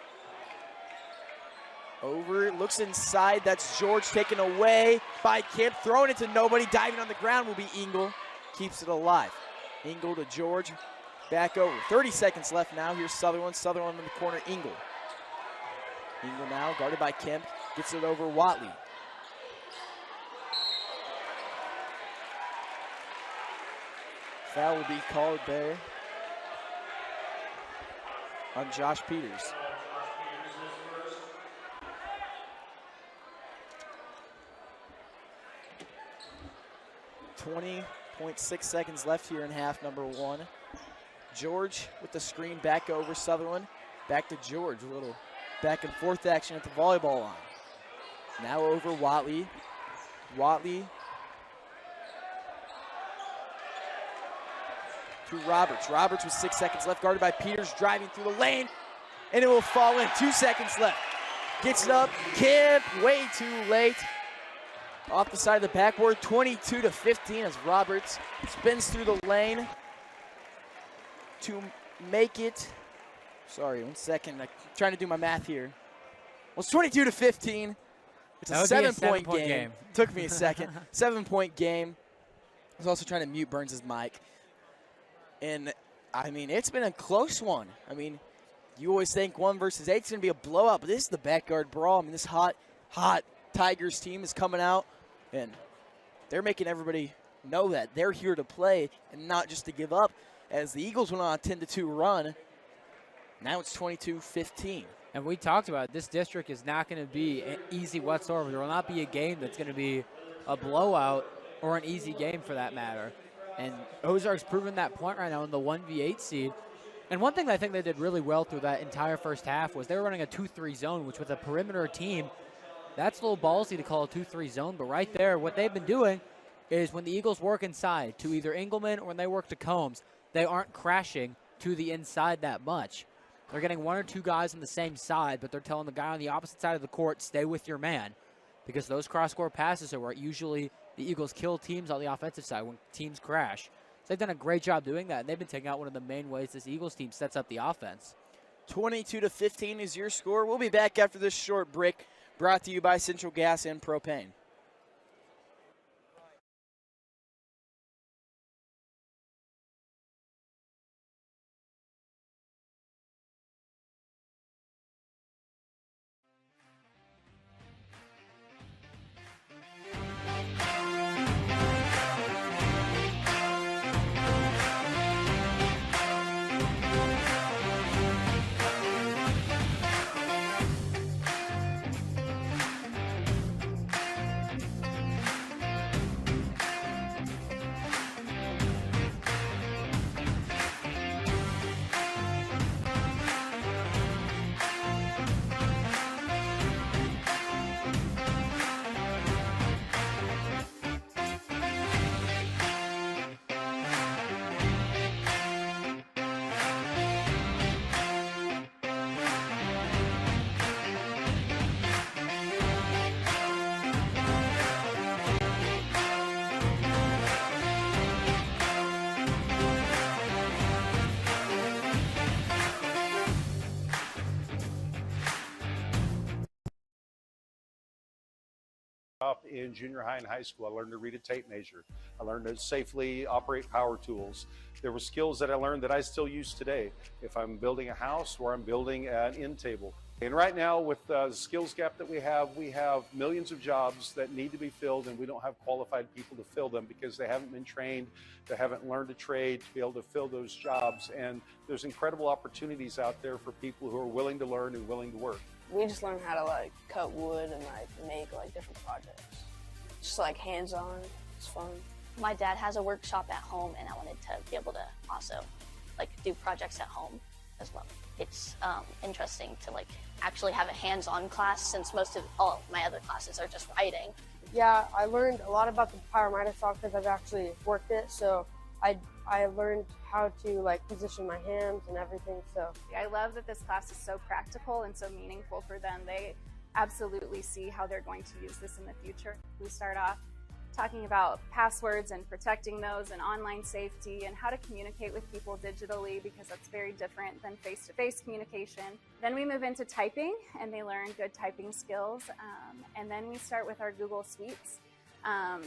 Over, looks inside. That's George taken away by Kemp. Throwing it to nobody. Diving on the ground will be Engel. Keeps it alive. Engel to George. Back over. 30 seconds left now. Here's Sutherland. Sutherland in the corner. Engel. Engel now guarded by Kemp. Gets it over Watley. Foul will be called there on Josh Peters. 20.6 seconds left here in half number 1. George with the screen back over Sutherland. Back to George. A little back and forth action at the volleyball line. Now over Watley. Watley to Roberts. Roberts with 6 seconds left, guarded by Peters, driving through the lane, and it will fall in. 2 seconds left. Gets it up, Kip, way too late. Off the side of the backboard, 22-15 as Roberts spins through the lane to make it. Sorry, 1 second. I'm trying to do my math here. Well, it's 22-15. It's a 7-point game. Took me a second. 7-point game. I was also trying to mute Burns' mic. And, I mean, it's been a close one. I mean, you always think 1 versus 8 is going to be a blowout, but this is the backyard brawl. I mean, this hot Tigers team is coming out, and they're making everybody know that they're here to play and not just to give up. As the Eagles went on a 10-2 run, now it's 22-15. And we talked about it. This district is not going to be easy whatsoever. There will not be a game that's going to be a blowout or an easy game for that matter. And Ozark's proven that point right now in the 1v8 seed. And one thing I think they did really well through that entire first half was they were running a 2-3 zone, which with a perimeter team, that's a little ballsy to call a 2-3 zone. But right there, what they've been doing is when the Eagles work inside to either Engelman or when they work to Combs, they aren't crashing to the inside that much. They're getting 1 or 2 guys on the same side, but they're telling the guy on the opposite side of the court, stay with your man. Because those cross-court passes are where usually the Eagles kill teams on the offensive side when teams crash. So they've done a great job doing that, and they've been taking out one of the main ways this Eagles team sets up the offense. 22-15 is your score. We'll be back after this short break, brought to you by Central Gas and Propane. Up in junior high and high school, I learned to read a tape measure. I learned to safely operate power tools. There were skills that I learned that I still use today. If I'm building a house or I'm building an end table. And right now, with the skills gap that we have millions of jobs that need to be filled, and we don't have qualified people to fill them because they haven't been trained, they haven't learned a trade to be able to fill those jobs. And there's incredible opportunities out there for people who are willing to learn and willing to work. We just learned how to like cut wood and like make like different projects. Just like hands-on, it's fun. My dad has a workshop at home, and I wanted to be able to also like do projects at home as well. It's interesting to like actually have a hands-on class since most of all my other classes are just writing. Yeah, I learned a lot about the Pyramidas saw because I've actually worked it. So I learned how to like position my hands and everything. So I love that this class is so practical and so meaningful for them. They absolutely see how they're going to use this in the future. We start off talking about passwords and protecting those and online safety and how to communicate with people digitally because that's very different than face-to-face communication. Then we move into typing and they learn good typing skills. And then we start with our Google Suites.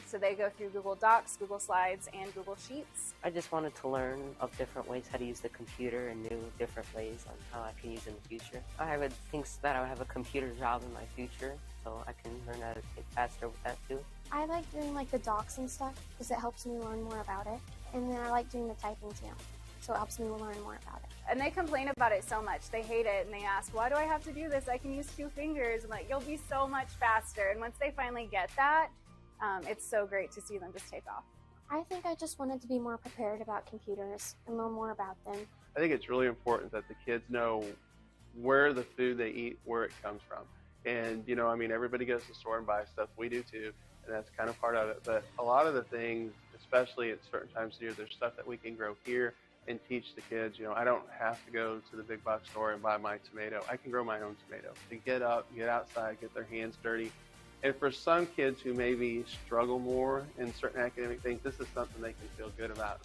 So they go through Google Docs, Google Slides, and Google Sheets. I just wanted to learn of different ways how to use the computer and new different ways on how I can use it in the future. I would think that I would have a computer job in my future, so I can learn how to get faster with that too. I like doing like the docs and stuff because it helps me learn more about it. And then I like doing the typing too, so it helps me learn more about it. And they complain about it so much. They hate it and they ask, why do I have to do this? I can use 2 fingers. I'm like, you'll be so much faster. And once they finally get that, it's so great to see them just take off. I think I just wanted to be more prepared about computers and learn more about them. I think it's really important that the kids know where the food they eat, where it comes from. And, you know, I mean, everybody goes to the store and buys stuff. We do too. And that's kind of part of it. But a lot of the things, especially at certain times of the year, there's stuff that we can grow here and teach the kids. You know, I don't have to go to the big box store and buy my tomato. I can grow my own tomato. To get up, get outside, get their hands dirty. And for some kids who maybe struggle more in certain academic things, this is something they can feel good about.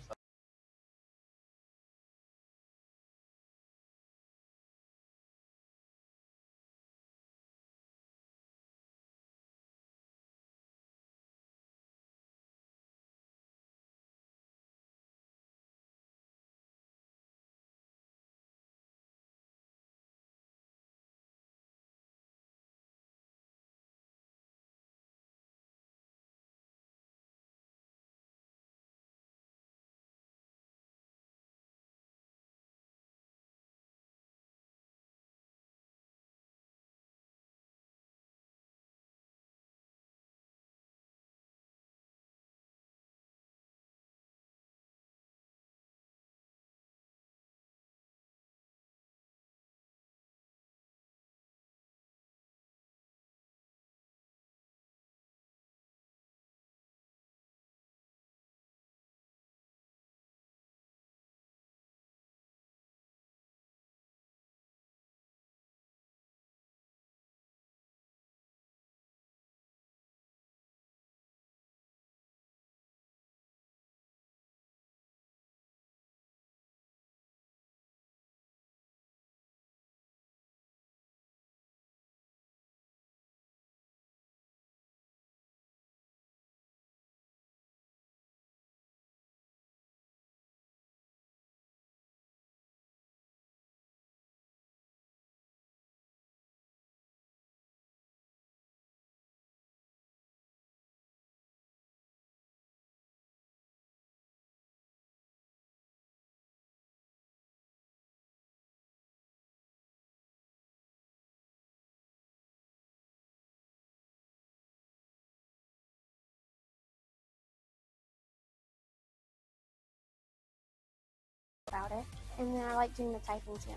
About it. And then I like doing the typing too.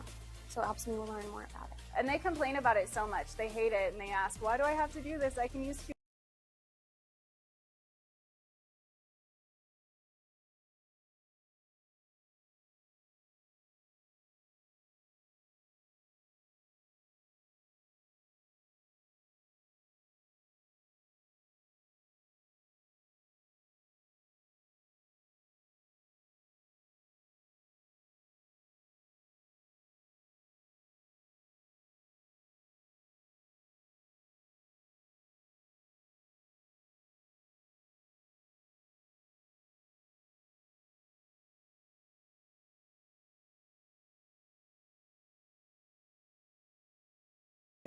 So it helps me learn more about it. And they complain about it so much. They hate it and they ask, why do I have to do this? I can use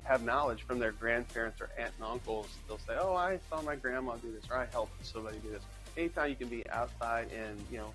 have knowledge from their grandparents or aunt and uncles. They'll say, oh, I saw my grandma do this, or I helped somebody do this. Anytime you can be outside and, you know,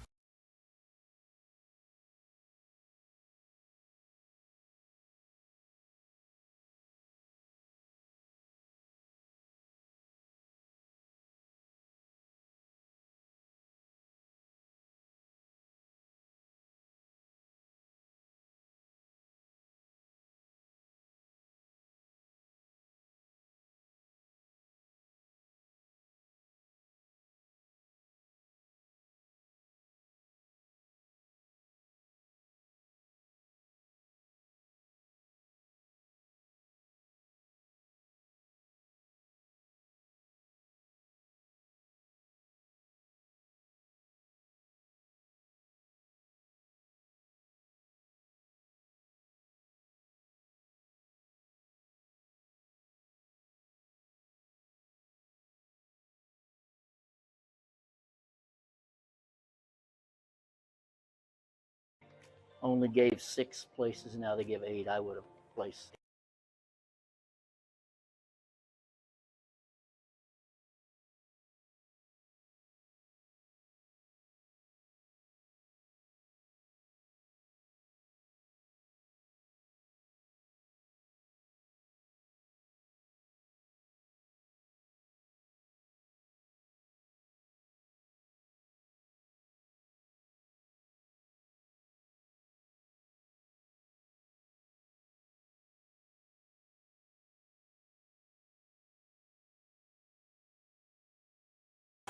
only gave 6 places, now they give 8. I would have placed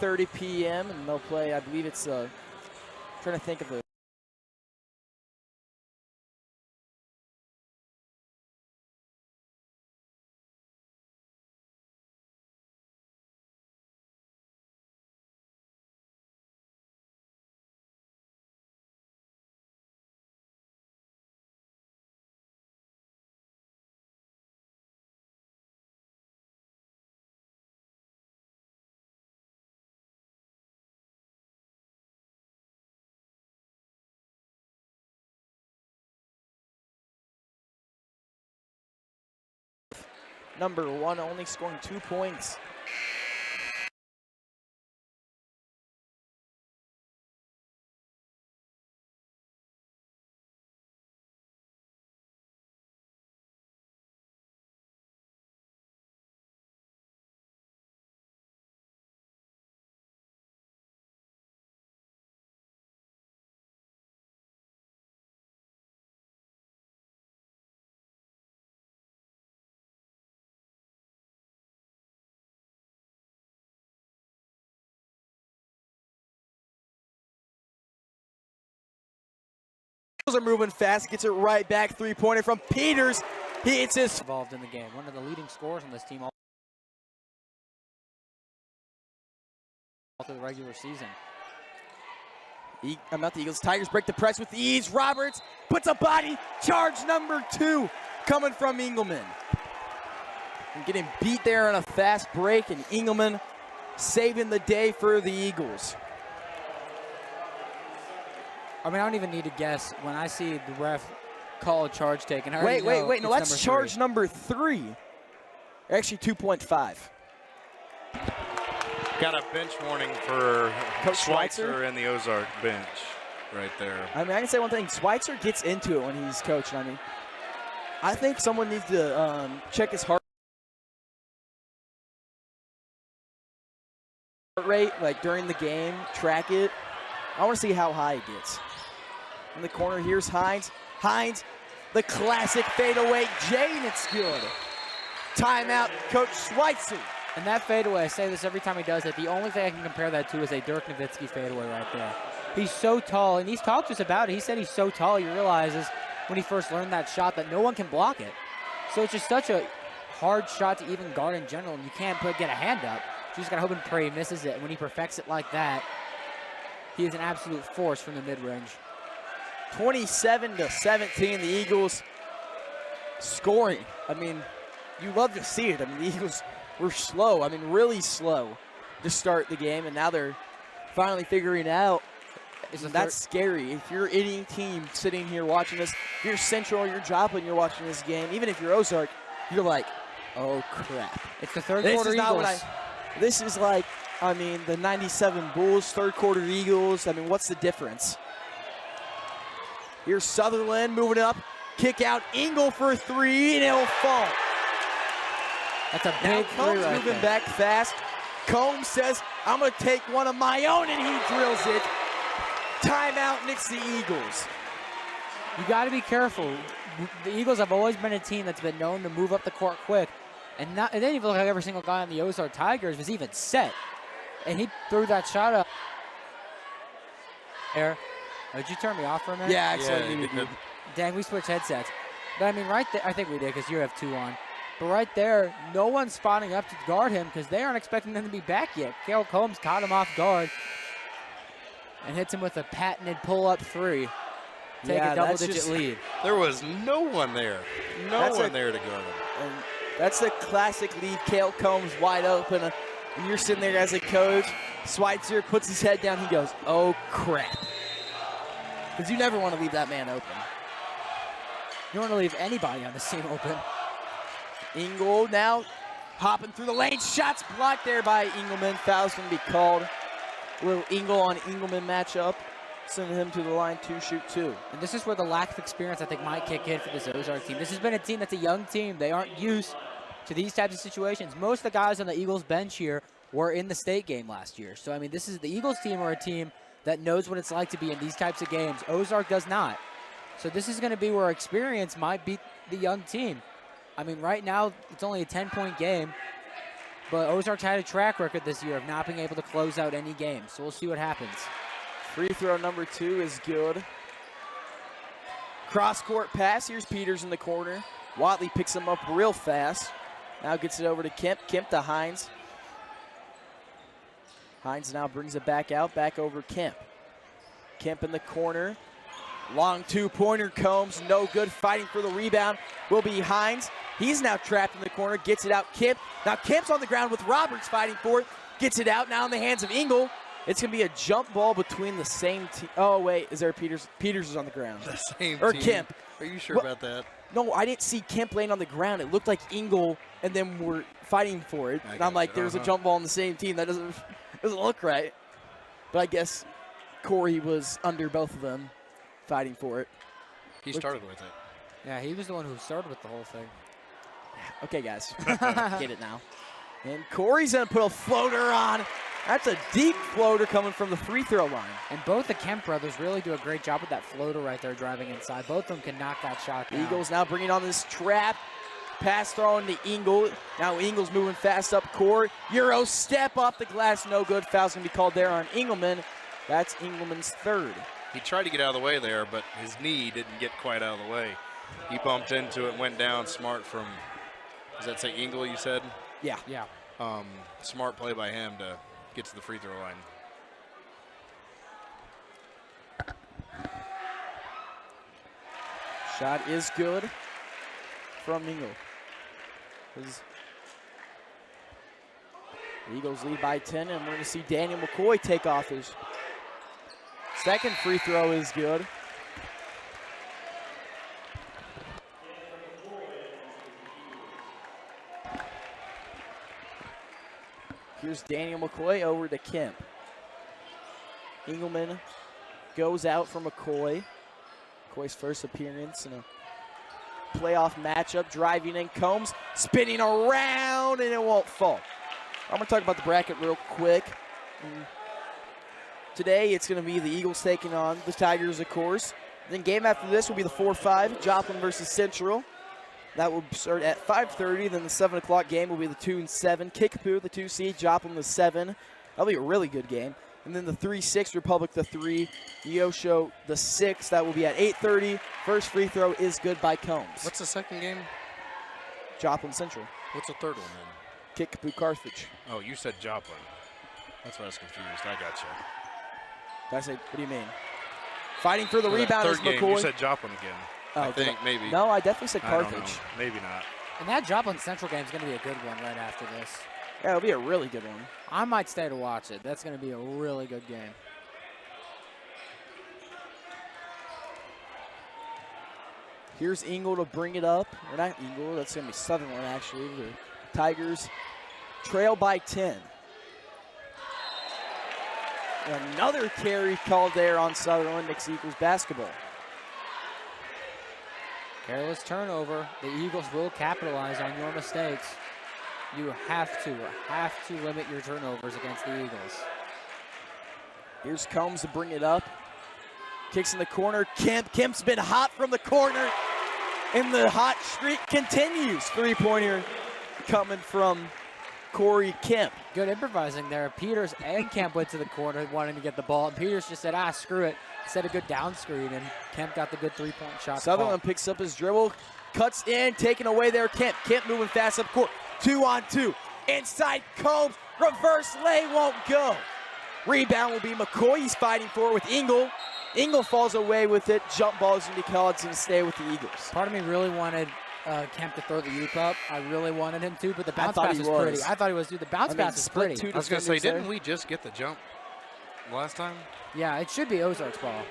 8:30 p.m. and they'll play. I believe it's trying to think of the. Number 1 only scoring 2 points. Are moving fast, gets it right back, 3-pointer from Peters. He hits his involved in the game. One of the leading scorers on this team all through the regular season. Not the Eagles. Tigers break the press with ease. Roberts puts a body. Charge number 2 coming from Engelman. And getting beat there on a fast break, and Engelman saving the day for the Eagles. I mean, I don't even need to guess when I see the ref call a charge taken. Wait. No, that's charge number 3. Actually, 2.5. Got a bench warning for Coach Schweitzer and the Ozark bench right there. I mean, I can say one thing. Schweitzer gets into it when he's coaching. I mean, I think someone needs to check his heart rate, like during the game, track it. I want to see how high it gets. In the corner, here's Hines. Hines, the classic fadeaway J, and it's good. Timeout, Coach Schweitzer. And that fadeaway, I say this every time he does it, the only thing I can compare that to is a Dirk Nowitzki fadeaway right there. He's so tall, and he's talked to us about it. He said he's so tall, he realizes when he first learned that shot that no one can block it. So it's just such a hard shot to even guard in general, and you can't get a hand up. You just got to hope and pray he misses it. And when he perfects it like that, he is an absolute force from the mid-range. 27-17, the Eagles scoring. I mean, you love to see it. I mean, the Eagles were slow. I mean, really slow to start the game, and now they're finally figuring out. That's scary. If you're any team sitting here watching this, if you're Central, you're Joplin, you're watching this game, even if you're Ozark, you're like, oh, crap. It's the third quarter Eagles. This is like, I mean, the 97 Bulls, third quarter Eagles. I mean, what's the difference? Here's Sutherland moving up. Kick out. Engel for 3, and it'll fall. That's a Now big Combs three right moving there. back fast. Combs says, I'm going to take one of my own, and he drills it. Timeout, Nixa Eagles. You got to be careful. The Eagles have always been a team that's been known to move up the court quick. And it didn't even look like every single guy on the Ozark Tigers was even set. And he threw that shot up. There. Did you turn me off for a minute? Yeah, actually. Yeah, Dang, we switched headsets. But I mean, right there, I think we did because you have 2 on. But right there, no one's spotting up to guard him because they aren't expecting them to be back yet. Cale Combs caught him off guard and hits him with a patented pull-up 3. Take a double-digit lead. There was no one there. No one there to guard him. And that's a classic lead. Cale Combs wide open. And you're sitting there as a coach. Schweitzer puts his head down. He goes, oh, crap. Because you never want to leave that man open. You don't want to leave anybody on the team open. Engel now hopping through the lane. Shots blocked there by Engelman. Foul's going to be called. A little Engel on Engelman matchup. Sending him to the line to shoot 2. And this is where the lack of experience, I think, might kick in for this Ozark team. This has been a team that's a young team. They aren't used to these types of situations. Most of the guys on the Eagles bench here were in the state game last year. So, I mean, this is the Eagles team are a team that knows what it's like to be in these types of games. Ozark does not. So this is going to be where experience might beat the young team. I mean, right now, it's only a 10-point game. But Ozark's had a track record this year of not being able to close out any game, so we'll see what happens. Free throw number 2 is good. Cross-court pass. Here's Peters in the corner. Watley picks him up real fast. Now gets it over to Kemp. Kemp to Hines. Hines now brings it back out, back over Kemp. Kemp in the corner. Long two-pointer. Combs, no good. Fighting for the rebound will be Hines. He's now trapped in the corner. Gets it out. Kemp. Now Kemp's on the ground with Roberts fighting for it. Gets it out now in the hands of Engel. It's going to be a jump ball between the same team. Oh, wait. Is there Peters? Peters is on the ground. The same or team. Kemp. Are you sure about that? No, I didn't see Kemp laying on the ground. It looked like Engel and them were fighting for it. And I'm like, there's a jump ball on the same team. That doesn't look right. But I guess Corey was under both of them fighting for it. He started with it. Yeah, he was the one who started with the whole thing. Okay, guys. Get it now. And Corey's going to put a floater on. That's a deep floater coming from the free throw line. And both the Kemp brothers really do a great job with that floater right there driving inside. Both of them can knock that shot down. Eagles now bringing on this trap. Pass throwing to Engel. Now Engel's moving fast up court. Euro step off the glass. No good. Foul's going to be called there on Engelman. That's Engelman's third. He tried to get out of the way there, but his knee didn't get quite out of the way. He bumped into it, went down. Smart from, does that say Engel, you said? Yeah. Yeah. Smart play by him to get to the free throw line. Shot is good from Engel. The Eagles lead by 10, and we're going to see Daniel McCoy take off his second free throw is good. Here's Daniel McCoy over to Kemp. Engelman goes out for McCoy. McCoy's first appearance in a playoff matchup. Driving in, Combs spinning around, and it won't fall. I'm going to talk about the bracket real quick. Today it's going to be the Eagles taking on the Tigers, of course. Then game after this will be the 4-5, Joplin versus Central. That will start at 5:30. Then the 7 o'clock game will be the 2 and 7. Kickapoo, the 2 seed. Joplin, the 7. That'll be a really good game. And then the 3-6, Republic, the 3. Neosho, the 6. That will be at 8:30. First free throw is good by Combs. What's the second game? Joplin Central. What's the third one then? Kickapoo, Carthage. Oh, you said Joplin. That's why I was confused. I got you. Did I say, what do you mean? Fighting for the For that rebound is third game, McCoy. you said Joplin again. I think, maybe. No, I definitely said I don't Carthage. know. Maybe not. And that Joplin Central game is going to be a good one right after this. Yeah, it'll be a really good one. I might stay to watch it. That's going to be a really good game. Here's Engel to bring it up. Or not Engel, that's going to be Sutherland, actually. The Tigers trail by 10. Another carry called there on Sutherland. Nixa Eagles basketball. Careless turnover. The Eagles will capitalize on your mistakes. You have to limit your turnovers against the Eagles. Here's Combs to bring it up. Kicks in the corner. Kemp's been hot from the corner. And the hot streak continues. Three-pointer coming from Corey Kemp. Good improvising there. Peters and Kemp went to the corner wanting to get the ball. And Peters just said, screw it. Set a good down screen, and Kemp got the good three-point shot. Sutherland picks up his dribble. Cuts in, taken away there. Kemp moving fast up court. 2-on-2. Inside Combs. Reverse lay won't go. Rebound will be McCoy. He's fighting for it with Engel. Engel falls away with it. Jump ball is going to be called. It's going to stay with the Eagles. Part of me really wanted Kemp to throw the oop up. I really wanted him to, but the bounce pass was pretty. I thought he was, dude. The bounce pass is pretty. I was going to say, didn't we just get the jump last time? Yeah, it should be Ozark's ball.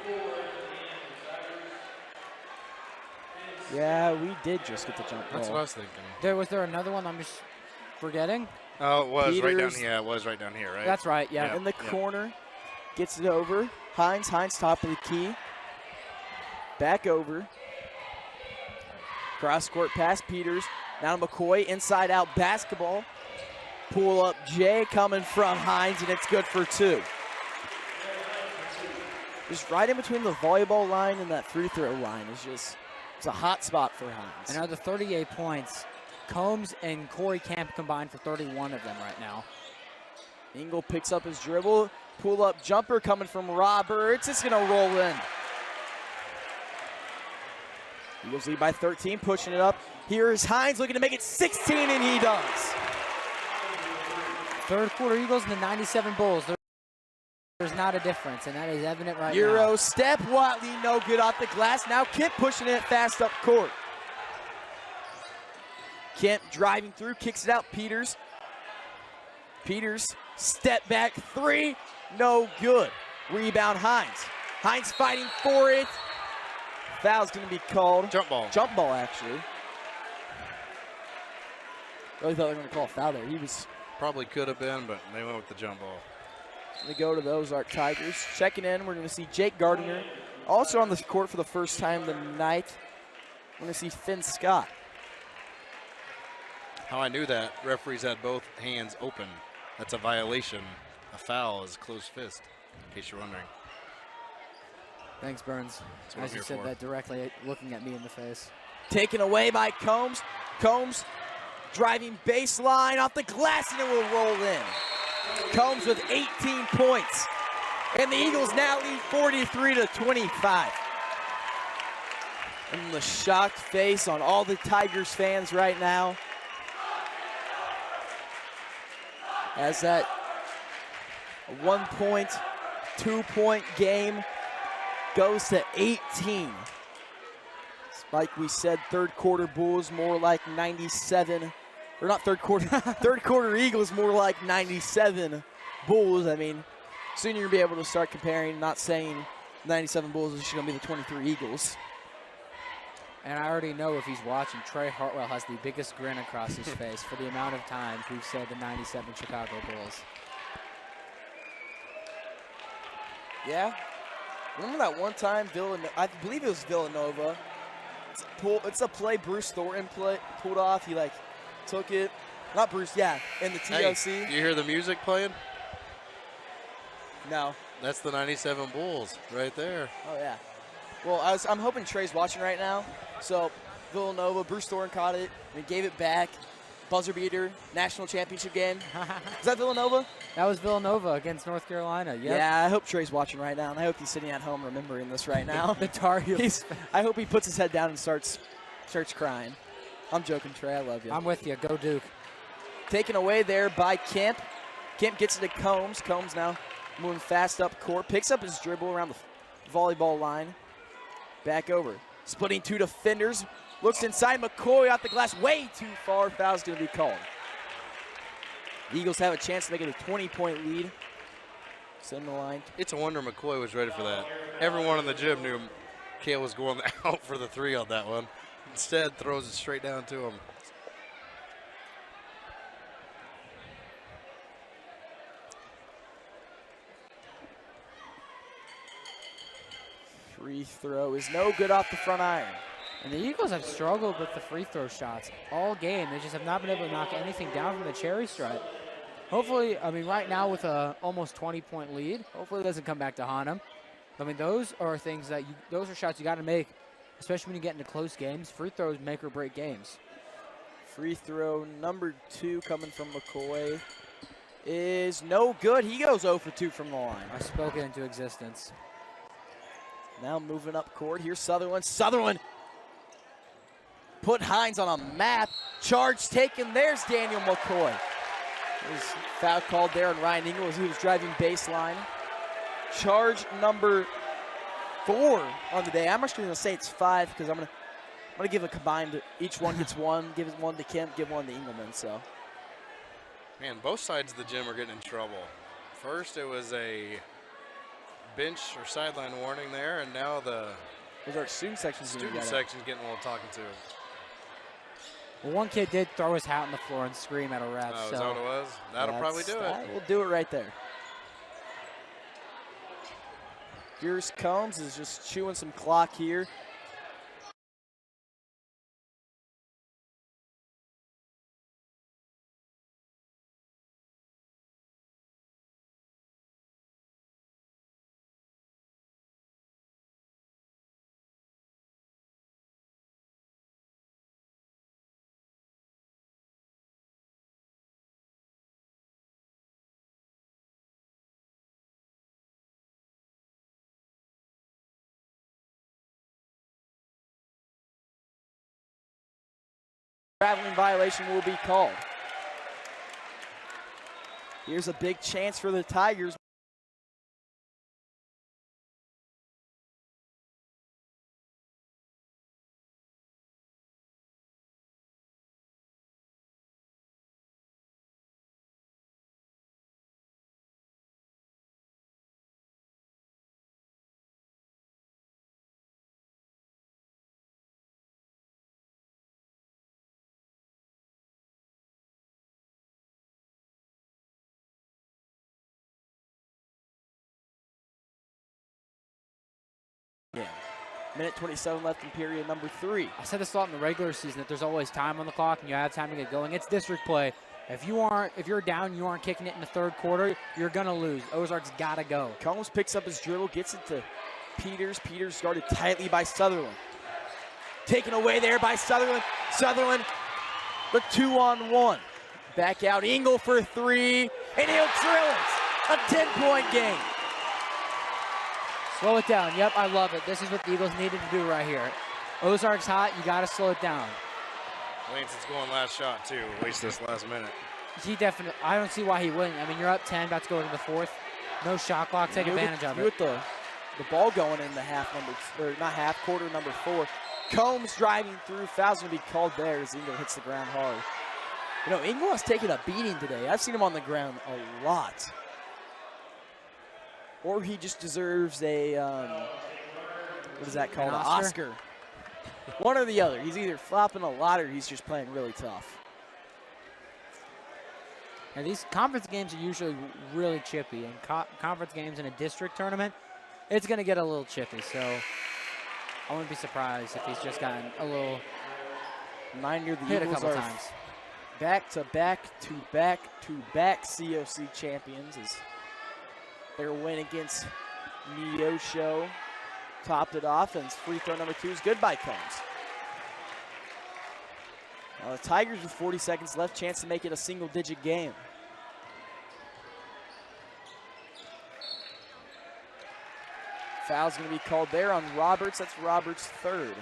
Yeah, we did just get the jump ball. That's what I was thinking. Was there another one I'm just forgetting? Oh, it was Peters, right down here. Yeah, it was right down here, right? That's right, yeah. In the corner, gets it over. Hines top of the key. Back over. Cross-court pass, Peters. Now McCoy, inside-out basketball. Pull up Jay coming from Hines, and it's good for 2. Just right in between the volleyball line and that free throw line is just, it's a hot spot for Hines. Another 38 points. Combs and Corey Camp combined for 31 of them right now. Engel picks up his dribble. Pull-up jumper coming from Roberts. It's going to roll in. Eagles lead by 13, pushing it up. Here is Hines looking to make it 16, and he does. Third quarter Eagles and the 97 Bulls. There's not a difference, and that is evident right now. Euro step, Watley, no good off the glass. Now Kemp pushing it fast up court. Kemp driving through, kicks it out. Peters, step back three, no good. Rebound Hines. Hines fighting for it. Foul's going to be called. Jump ball. Jump ball, actually. Really thought they were going to call a foul there. He was. Probably could have been, but they went with the jump ball. They go to the Ozark Tigers. Checking in, we're going to see Jake Gardner. Also on the court for the first time tonight, we're going to see Finn Scott. How I knew that, referees had both hands open. That's a violation. A foul is closed fist, in case you're wondering. Thanks, Burns. That's what As I'm you here said for. that directly, looking at me in the face. Taken away by Combs. Combs driving baseline off the glass, and it will roll in. Combs with 18 points. And the Eagles now lead 43-25. And the shocked face on all the Tigers fans right now, as that 1 point, 2 point game goes to 18. Like we said, third quarter Bulls more like 97, or not third quarter, third quarter Eagles more like 97 Bulls. I mean, soon you're going to be able to start comparing, not saying 97 Bulls is just going to be the 23 Eagles. And I already know if he's watching, Trey Hartwell has the biggest grin across his face for the amount of times we've said the 97 Chicago Bulls. Yeah. Remember that one time, I believe it was Villanova. It's a play Bruce Thornton pulled off. He took it. Not Bruce, yeah, in the TOC. Hey, do you hear the music playing? No. That's the 97 Bulls right there. Oh, yeah. Well, I'm hoping Trey's watching right now. So, Villanova, Bruce Thornton caught it and gave it back. Buzzer beater, national championship game. Is that Villanova? That was Villanova against North Carolina. Yep. Yeah, I hope Trey's watching right now, and I hope he's sitting at home remembering this right now. The Tar Heels. I hope he puts his head down and starts crying. I'm joking, Trey. I love you. I'm with you. Go Duke. Taken away there by Kemp. Kemp gets it to Combs. Combs now moving fast up court. Picks up his dribble around the volleyball line. Back over. Splitting two defenders. Looks inside. McCoy off the glass. Way too far. Foul's going to be called. The Eagles have a chance to make it a 20-point lead. Send the line. It's a wonder McCoy was ready for that. Everyone in the gym knew Kale was going out for the three on that one. Instead, throws it straight down to him. Free throw is no good off the front iron. And the Eagles have struggled with the free throw shots all game. They just have not been able to knock anything down from the cherry stripe. Hopefully, I mean, right now with a almost 20-point lead, hopefully it doesn't come back to haunt them. I mean, those are things that those are shots you got to make, especially when you get into close games. Free throws make or break games. Free throw number 2 coming from McCoy is no good. He goes 0 for 2 from the line. I spoke it into existence. Now moving up court. Here's Sutherland. Sutherland put Hines on a map. Charge taken. There's Daniel McCoy. There's foul called there on Ryan Engel as he was driving baseline. Charge number 4 on the day. I'm actually going to say it's 5 because I'm gonna give a combined. Each one gets one. Give one to Kemp. Give one to Engelman. So. Man, both sides of the gym are getting in trouble. First, it was a bench or sideline warning there, and now the Ozark student section's getting a little talking to. Well, one kid did throw his hat on the floor and scream at a ref. Oh, so is that what it was? That'll probably do it. We'll do it right there. Here's Combs is just chewing some clock here. Traveling violation will be called. Here's a big chance for the Tigers. Yeah. Minute 27 left in period number 3. I said this a lot in the regular season that there's always time on the clock and you have time to get going. It's district play. If you're down, you aren't kicking it in the third quarter, you're gonna lose. Ozark's gotta go. Combs picks up his dribble, gets it to Peters. Peters guarded tightly by Sutherland. Taken away there by Sutherland. Sutherland, the 2-on-1. Back out, Engel for 3, and he'll drill it. A 10-point game. Slow it down. Yep, I love it. This is what the Eagles needed to do right here. Ozark's hot. You got to slow it down. Langston's going last shot, too. Waste this last minute. He definitely. I don't see why he wouldn't. I mean, you're up 10, about to go into the fourth. No shot clock. Take advantage of it. With the ball going in the quarter number 4. Combs driving through. Foul's going to be called there as Engel hits the ground hard. You know, Engel has taken a beating today. I've seen him on the ground a lot. Or he just deserves a, what is that called? An Oscar. One or the other. He's either flopping a lot or he's just playing really tough. And these conference games are usually really chippy. And conference games in a district tournament, it's going to get a little chippy. So I wouldn't be surprised if he's just gotten a little reminder the hit Eagles a couple are times. Back-to-back COC champions as their win against Neosho topped it off, and free throw number 2 is good by Combs. Now the Tigers with 40 seconds left, chance to make it a single-digit game. Foul's going to be called there on Roberts. That's Roberts' 3rd.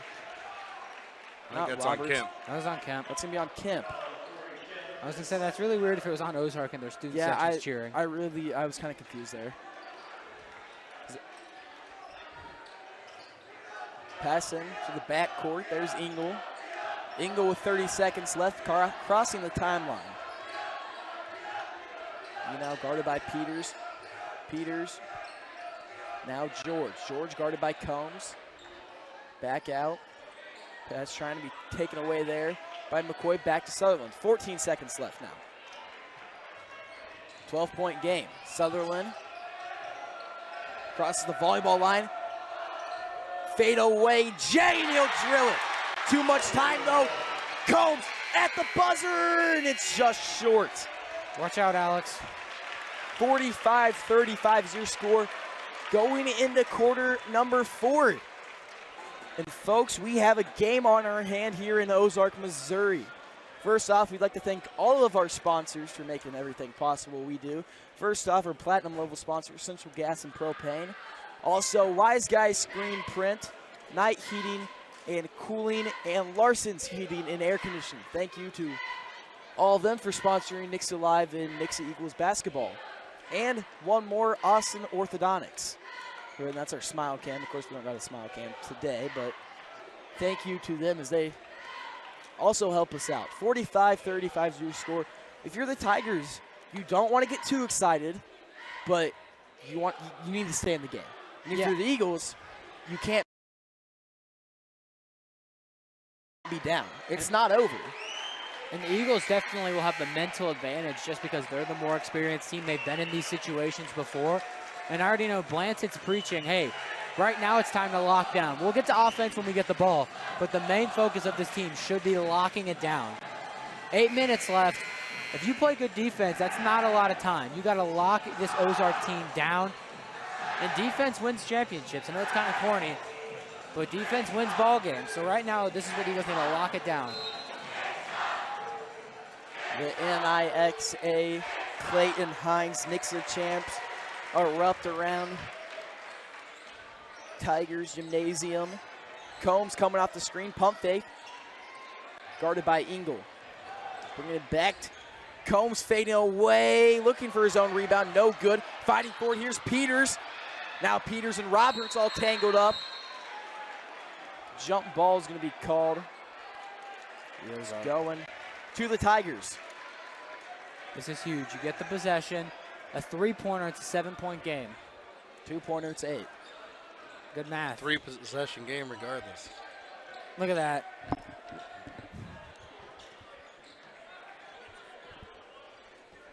I think that's on Kemp. That was on Kemp. That's going to be on Kemp. I was going to say, that's really weird if it was on Ozark and their student section's cheering. I was kind of confused there. Pass in to the backcourt. There's Engel. Engel with 30 seconds left, crossing the timeline. Now guarded by Peters. Peters. Now George. George guarded by Combs. Back out. Pass trying to be taken away there by McCoy. Back to Sutherland. 14 seconds left now. 12-point game. Sutherland crosses the volleyball line. Fade away. Jane, he'll drill it. Too much time though. Combs at the buzzer, and it's just short. Watch out, Alex. 45-35 is your score going into quarter number 4. And folks, we have a game on our hand here in Ozark, Missouri. First off, we'd like to thank all of our sponsors for making everything possible we do. First off, our platinum level sponsors, Central Gas and Propane. Also, Wise Guys Screen Print, Night Heating and Cooling, and Larson's Heating and Air Conditioning. Thank you to all of them for sponsoring Nixa Live and Nixa Eagles basketball. And one more, Austin Orthodontics. And that's our smile cam. Of course, we don't got a smile cam today, but thank you to them as they also help us out. 45-35 is your score. If you're the Tigers, you don't want to get too excited, but you need to stay in the game. And if you're the Eagles, you can't be down. It's not over. And the Eagles definitely will have the mental advantage just because they're the more experienced team. They've been in these situations before. And I already know Blanchett's preaching, hey, right now it's time to lock down. We'll get to offense when we get the ball, but the main focus of this team should be locking it down. 8 minutes left. If you play good defense, that's not a lot of time. You got to lock this Ozark team down. And defense wins championships. I know it's kind of corny, but defense wins ball games. So right now, this is what Eagles need to lock it down. The NIXA Clayton Hines Nixa champs erupt around Tigers Gymnasium. Combs coming off the screen, pump fake. guarded by Engel. Bringing it back. Combs fading away, looking for his own rebound. No good. Fighting for it. Here's Peters. Now Peters and Roberts all tangled up. Jump ball is going to be called. He is going to the Tigers. This is huge. You get the possession, a 3-pointer, it's a 7-point game. 2-pointer, it's 8. Good math. 3-possession game regardless. Look at that.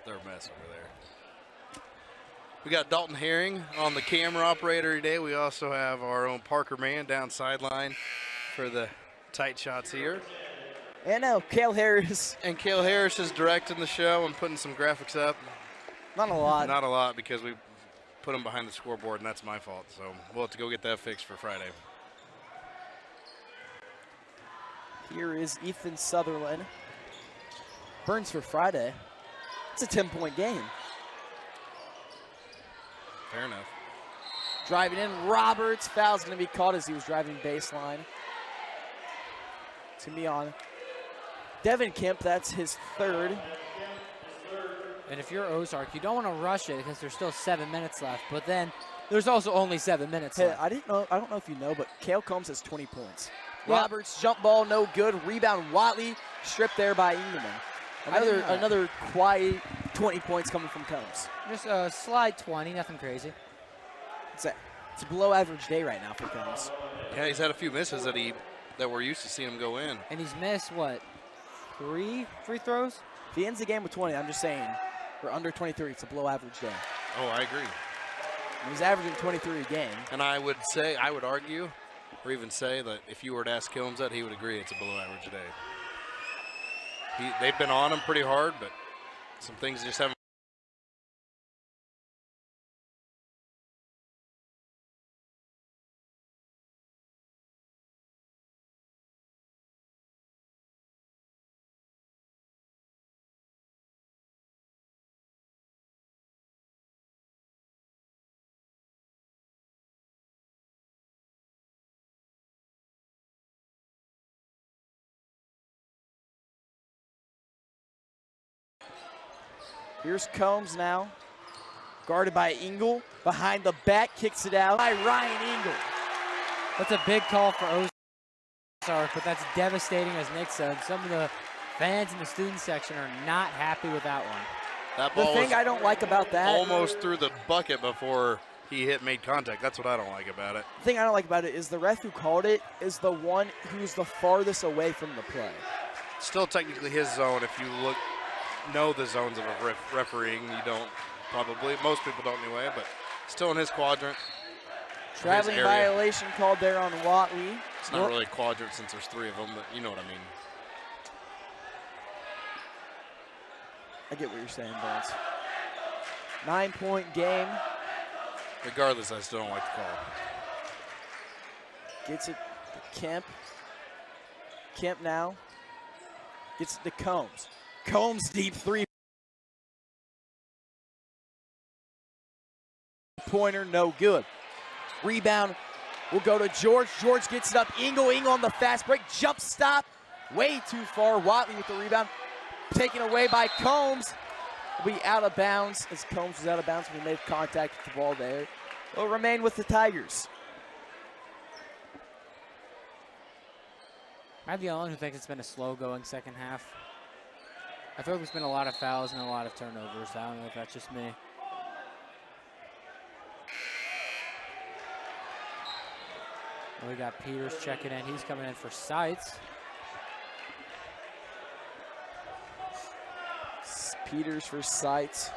They're a mess over there. We got Dalton Herring on the camera operator today. We also have our own Parker Mann down sideline for the tight shots here. And now Cale Harris. And Cale Harris is directing the show and putting some graphics up. Not a lot. Not a lot because we put them behind the scoreboard, and that's my fault. So we'll have to go get that fixed for Friday. Here is Ethan Sutherland. Burns for Friday. It's a 10-point game. Fair enough. Driving in, Roberts. Foul's going to be called as he was driving baseline. It's going to be on Devin Kemp. That's his 3rd. And if you're Ozark, you don't want to rush it because there's still 7 minutes left. But then there's also only 7 minutes left. I don't know if you know, but Cale Combs has 20 points. Yeah. Roberts, jump ball, no good. Rebound, Watley, stripped there by Engelman. Another quiet 20 points coming from Combs. Just a slide 20, nothing crazy. It's a below average day right now for Combs. Yeah, he's had a few misses that we're used to seeing him go in. And he's missed, what, 3 free throws? If he ends the game with 20, I'm just saying, for under 23, it's a below average day. Oh, I agree. And he's averaging 23 a game. And I would argue, or even say that if you were to ask Combs that, he would agree it's a below average day. They've been on him pretty hard, but some things just haven't. Here's Combs now, guarded by Engel. Behind the back, kicks it out by Ryan Engel. That's a big call for Ozark, but that's devastating as Nixa. And some of the fans in the student section are not happy with that one. That ball the thing I don't like about that, almost through the bucket before he made contact. That's what I don't like about it. The thing I don't like about it is the ref who called it is the one who's the farthest away from the play. Still technically his zone. If you know the zones of a refereeing, you don't probably. Most people don't anyway, but still in his quadrant. Traveling violation called there on Watley. It's not really a quadrant since there's 3 of them, but you know what I mean. I get what you're saying, Burns. 9-point game. Regardless, I still don't like the call. Gets it to Kemp. Kemp now. Gets it to Combs. Combs deep 3-pointer, no good. Rebound will go to George. George gets it up. Engel on the fast break. Jump stop. Way too far. Watley with the rebound. Taken away by Combs. Will be out of bounds as Combs was out of bounds when he made contact with the ball there. Will remain with the Tigers. Am I the only one who thinks it's been a slow-going second half? I feel like there's been a lot of fouls and a lot of turnovers. I don't know if that's just me. We got Peters checking in. He's coming in for Seitz. Peters for Seitz.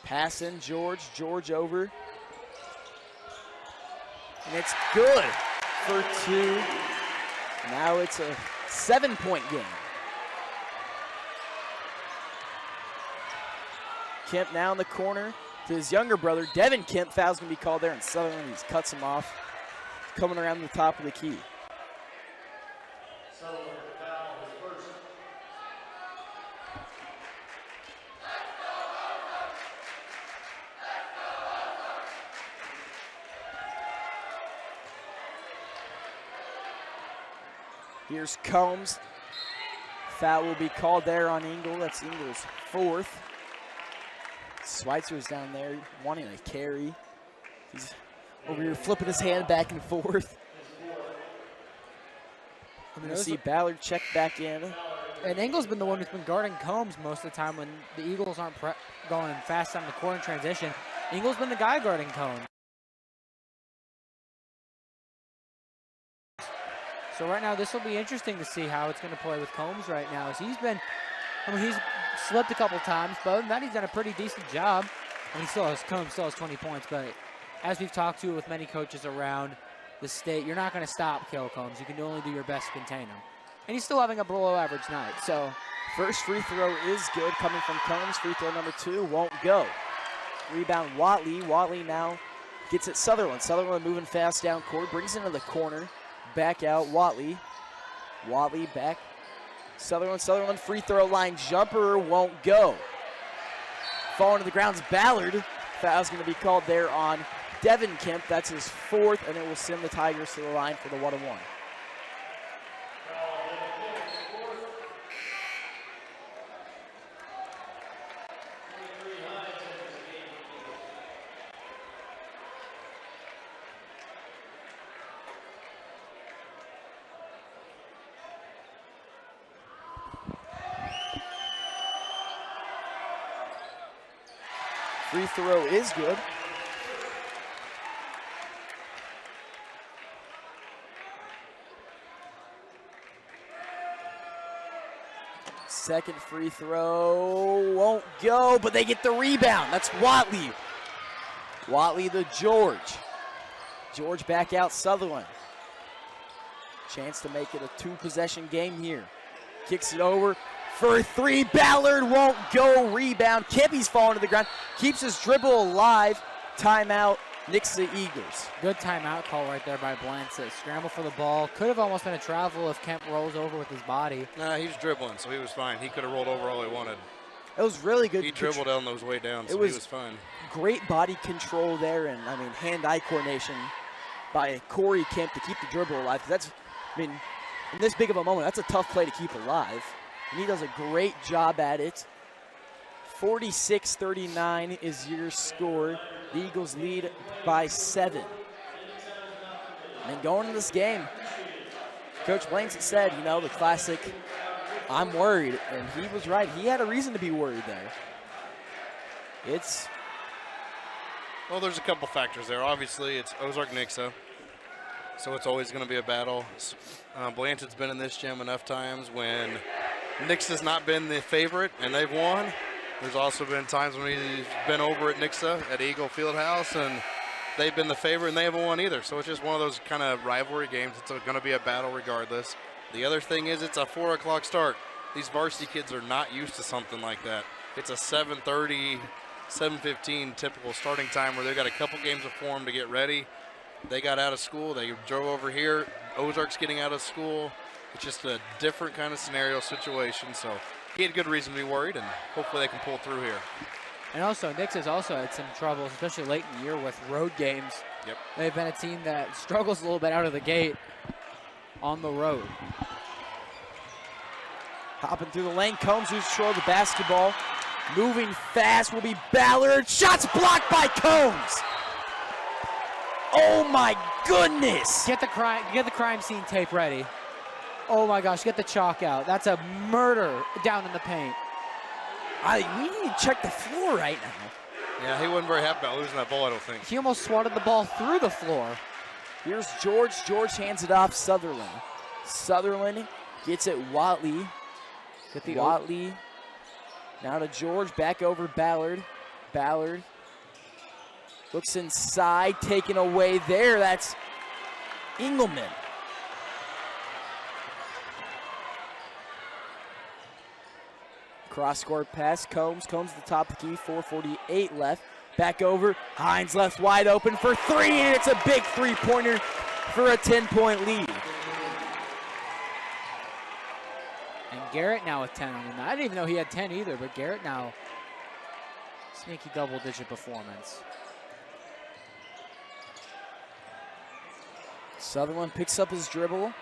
Pass in George. George over. And it's good for 2. Now it's a 7-point game. Kemp now in the corner to his younger brother, Devin Kemp. Foul's going to be called there, and Sutherland he cuts him off. Coming around the top of the key. Here's Combs. Foul will be called there on Engel. That's Engel's 4th. Schweitzer's down there wanting a carry. He's over here flipping his hand back and forth. I'm going to see Ballard check back in. And Engel's been the one who's been guarding Combs most of the time when the Eagles aren't going fast down the court in transition. Engel's been the guy guarding Combs. So right now, this will be interesting to see how it's going to play with Combs right now. As he's slipped a couple times, but other than that, he's done a pretty decent job. And Combs still has 20 points, but as we've talked to with many coaches around the state, you're not going to stop Cale Combs. You can only do your best to contain him. And he's still having a below average night. So first free throw is good coming from Combs. Free throw number 2 won't go. Rebound Watley. Watley now gets it Sutherland. Sutherland moving fast down court, brings it into the corner. Back out, Watley. Watley back. Sutherland free throw line jumper won't go. Falling to the ground's Ballard. Foul's going to be called there on Devin Kemp. That's his 4th, and it will send the Tigers to the line for the 1-1. Free throw is good. Second free throw won't go, but they get the rebound. That's Watley. Watley to George. George back out Sutherland. Chance to make it a 2-possession game here. Kicks it over for 3. Ballard won't go. Rebound. Kempy's falling to the ground. Keeps his dribble alive. Timeout, Nixa Eagles. Good timeout call right there by Blanchett. Scramble for the ball. Could have almost been a travel if Kemp rolls over with his body. Nah, he was dribbling, so he was fine. He could have rolled over all he wanted. It was really good. He dribbled on those way down, so he was fine. Great body control there, and hand-eye coordination by Corey Kemp to keep the dribble alive. In this big of a moment, that's a tough play to keep alive. And he does a great job at it. 46-39 is your score. The Eagles lead by 7. And going into this game, Coach Blanchett said, the classic, I'm worried. And he was right. He had a reason to be worried there. Well, there's a couple factors there. Obviously, it's Ozark Nixa, so it's always going to be a battle. Blanchett's been in this gym enough times when Nixa's not been the favorite and they've won. There's also been times when he's been over at Nixa at Eagle Fieldhouse and they've been the favorite and they haven't won either. So it's just one of those kind of rivalry games. It's going to be a battle regardless. The other thing is it's a 4 o'clock start. These varsity kids are not used to something like that. It's a 7:30, 7:15 typical starting time where they've got a couple games of form to get ready. They got out of school. They drove over here. Ozark's getting out of school. It's just a different kind of scenario situation. So he had good reason to be worried, and hopefully they can pull through here. And also, Nixa's also had some troubles, especially late in the year with road games. Yep. They've been a team that struggles a little bit out of the gate on the road. Hopping through the lane, Combs who's control of the basketball. Moving fast will be Ballard. Shots blocked by Combs. Oh my goodness! Get the crime scene tape ready. Oh my gosh, get the chalk out. That's a murder down in the paint. We need to check the floor right now. Yeah, he wasn't very happy about losing that ball, I don't think. He almost swatted the ball through the floor. Here's George. George hands it off Sutherland. Sutherland gets it Watley. Watley now to George. Back over Ballard. Ballard looks inside, taken away there. That's Engelman. Cross-court pass, Combs at the top of the key, 4:48 left. Back over, Hines left wide open for 3, and it's a big three-pointer for a 10-point lead. And Garrett now with 10 on him. I didn't even know he had 10 either, but Garrett now, sneaky double-digit performance. Sutherland picks up his dribble.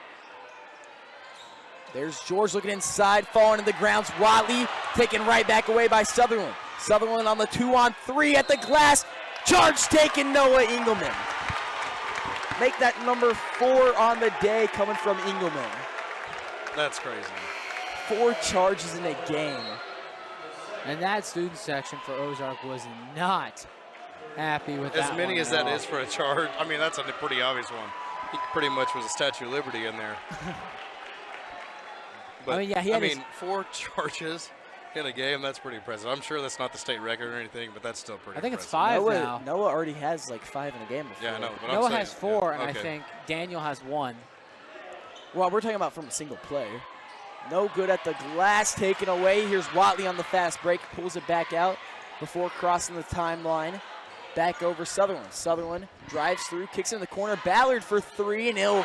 There's George looking inside, falling to the ground. Watley taken right back away by Sutherland. Sutherland on the 2-on-3 at the glass. Charge taken, Noah Engelman. Make that number 4 on the day coming from Engelman. That's crazy. 4 charges in a game. And that student section for Ozark was not happy with that. As many one as at that all. is for a charge, I mean, that's a pretty obvious one. He pretty much was a Statue of Liberty in there. But, I mean, yeah, he had 4 charges in a game, that's pretty impressive. I'm sure that's not the state record or anything, but that's still pretty I think it's impressive. 5 now. Noah already has like 5 in a game before. Yeah, I know. But Noah I'm saying, has 4, yeah, and okay. I think Daniel has 1. Well, we're talking about from a single play. No good at the glass, taken away. Here's Watley on the fast break, pulls it back out before crossing the timeline. Back over Sutherland. Sutherland drives through, kicks in the corner. Ballard for 3, and he'll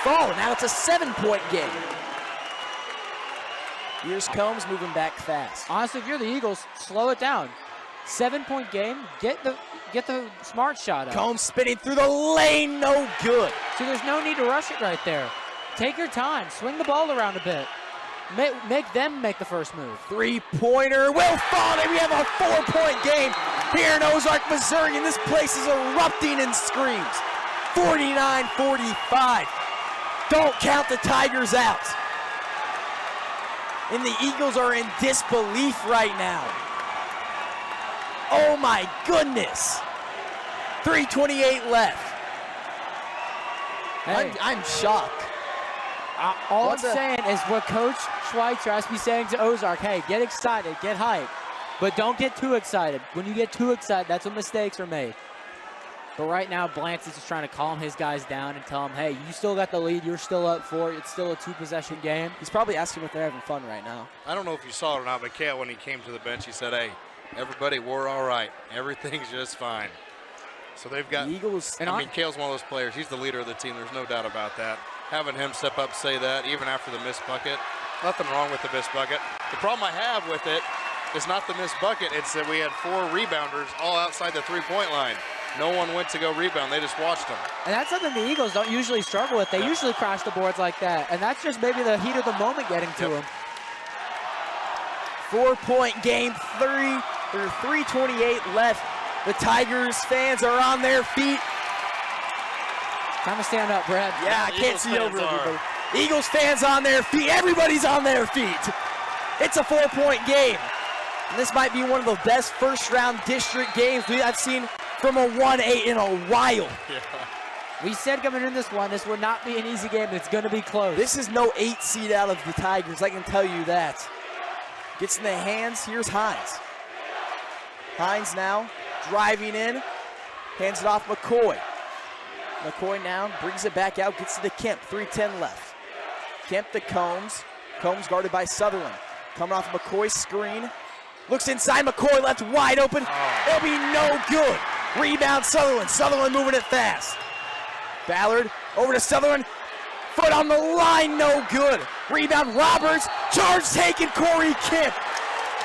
fall. Now it's a 7-point game. Here's Combs moving back fast. Honestly, if you're the Eagles, slow it down. 7-point game. Get the smart shot up. Combs spinning through the lane, no good. See, there's no need to rush it right there. Take your time. Swing the ball around a bit. Make them make the first move. 3-pointer will fall, and we have a 4-point game here in Ozark, Missouri, and this place is erupting in screams. 49-45. Don't count the Tigers out. And the Eagles are in disbelief right now. Oh my goodness. 3:28 left. Hey. I'm shocked. All I'm saying is what Coach Schweitzer has to be saying to Ozark, hey, get excited, get hyped, but don't get too excited. When you get too excited, that's when mistakes are made. But right now, Blance is just trying to calm his guys down and tell them, hey, you still got the lead, you're still up 4, it's still a 2-possession game. He's probably asking if they're having fun right now. I don't know if you saw it or not, but Kale, when he came to the bench, he said, hey, everybody, we're all right. Everything's just fine. So they've got, the Eagles, I mean, Kale's one of those players. He's the leader of the team. There's no doubt about that. Having him step up, say that, even after the missed bucket, nothing wrong with the missed bucket. The problem I have with it is not the missed bucket. It's that we had 4 rebounders all outside the 3-point line. No one went to go rebound. They just watched them. And that's something the Eagles don't usually struggle with. They usually crash the boards like that. And that's just maybe the heat of the moment getting to them. 4-point game, 3:28 left. The Tigers fans are on their feet. Time to stand up, Brad. Yeah, I can't see over everybody. Eagles fans on their feet. Everybody's on their feet. It's a 4-point game. And this might be one of the best first-round district games I've seen from a 1-8 in a while. Yeah. We said coming in this one, this would not be an easy game. It's going to be close. This is no 8 seed out of the Tigers, I can tell you that. Gets in the hands, here's Hines. Hines now driving in, hands it off McCoy. McCoy now brings it back out, gets to the Kemp, 3:10 left. Kemp to Combs. Combs guarded by Sutherland. Coming off McCoy's screen. Looks inside, McCoy left wide open. It'll be no good. Rebound Sutherland. Sutherland moving it fast. Ballard over to Sutherland. Foot on the line, no good. Rebound Roberts. Charge taken, Corey Kemp.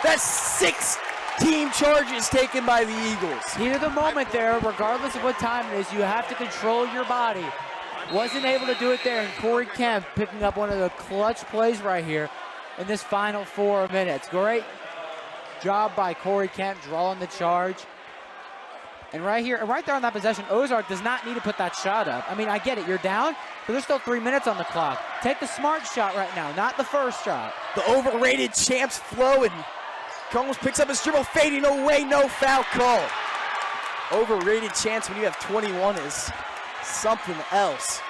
That's 6 team charges taken by the Eagles. Heat of the moment there, regardless of what time it is, you have to control your body. Wasn't able to do it there, and Corey Kemp picking up one of the clutch plays right here in this final 4 minutes. Great job by Corey Kemp drawing the charge. And right here, right there on that possession, Ozark does not need to put that shot up. I mean, I get it, you're down, but there's still 3 minutes on the clock. Take the smart shot right now, not the first shot. The overrated champs flow, and Combs picks up his dribble, fading away, no foul call. Overrated chance when you have 21 is something else.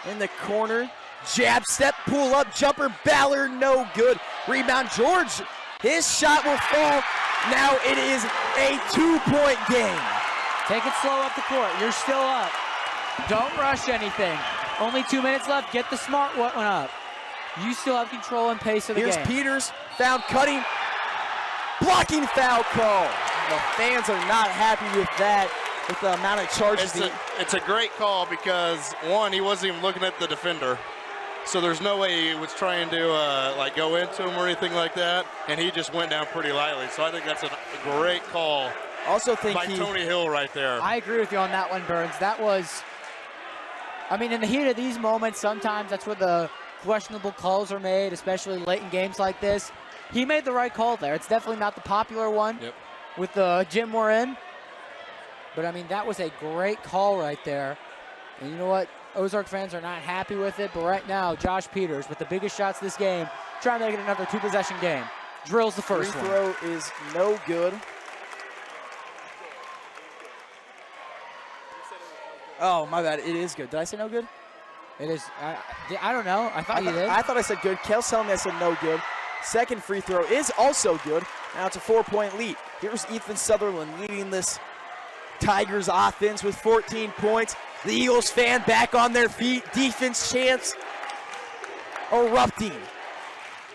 In the corner, jab step, pull up, jumper, Ballard, no good. Rebound, George, his shot will fall. Now it is a 2-point game. Take it slow up the court, you're still up. Don't rush anything. Only 2 minutes left, get the smart one up. You still have control and pace of the game. Here's Peters, found cutting. Blocking foul call. The fans are not happy with that, with the amount of charges. It's a great call because, one, he wasn't even looking at the defender. So there's no way he was trying to like go into him or anything like that. And he just went down pretty lightly. So I think that's a great call also think by Tony Hill right there. I agree with you on that one, Burns. That was, I mean, in the heat of these moments, sometimes that's where the questionable calls are made, especially late in games like this. He made the right call there. It's definitely not the popular one with the gym we're in. But, I mean, that was a great call right there. And you know what? Ozark fans are not happy with it. But right now, Josh Peters, with the biggest shots this game, trying to make it another 2-possession game. Drills the first one. Free throw is no good. Oh, my bad. It is good. Did I say no good? It is. I don't know. I thought you did. I thought I said good. Kel's telling me I said no good. Second free throw is also good. Now it's a 4-point lead. Here's Ethan Sutherland leading this Tigers offense with 14 points. The Eagles fan back on their feet. Defense chants erupting.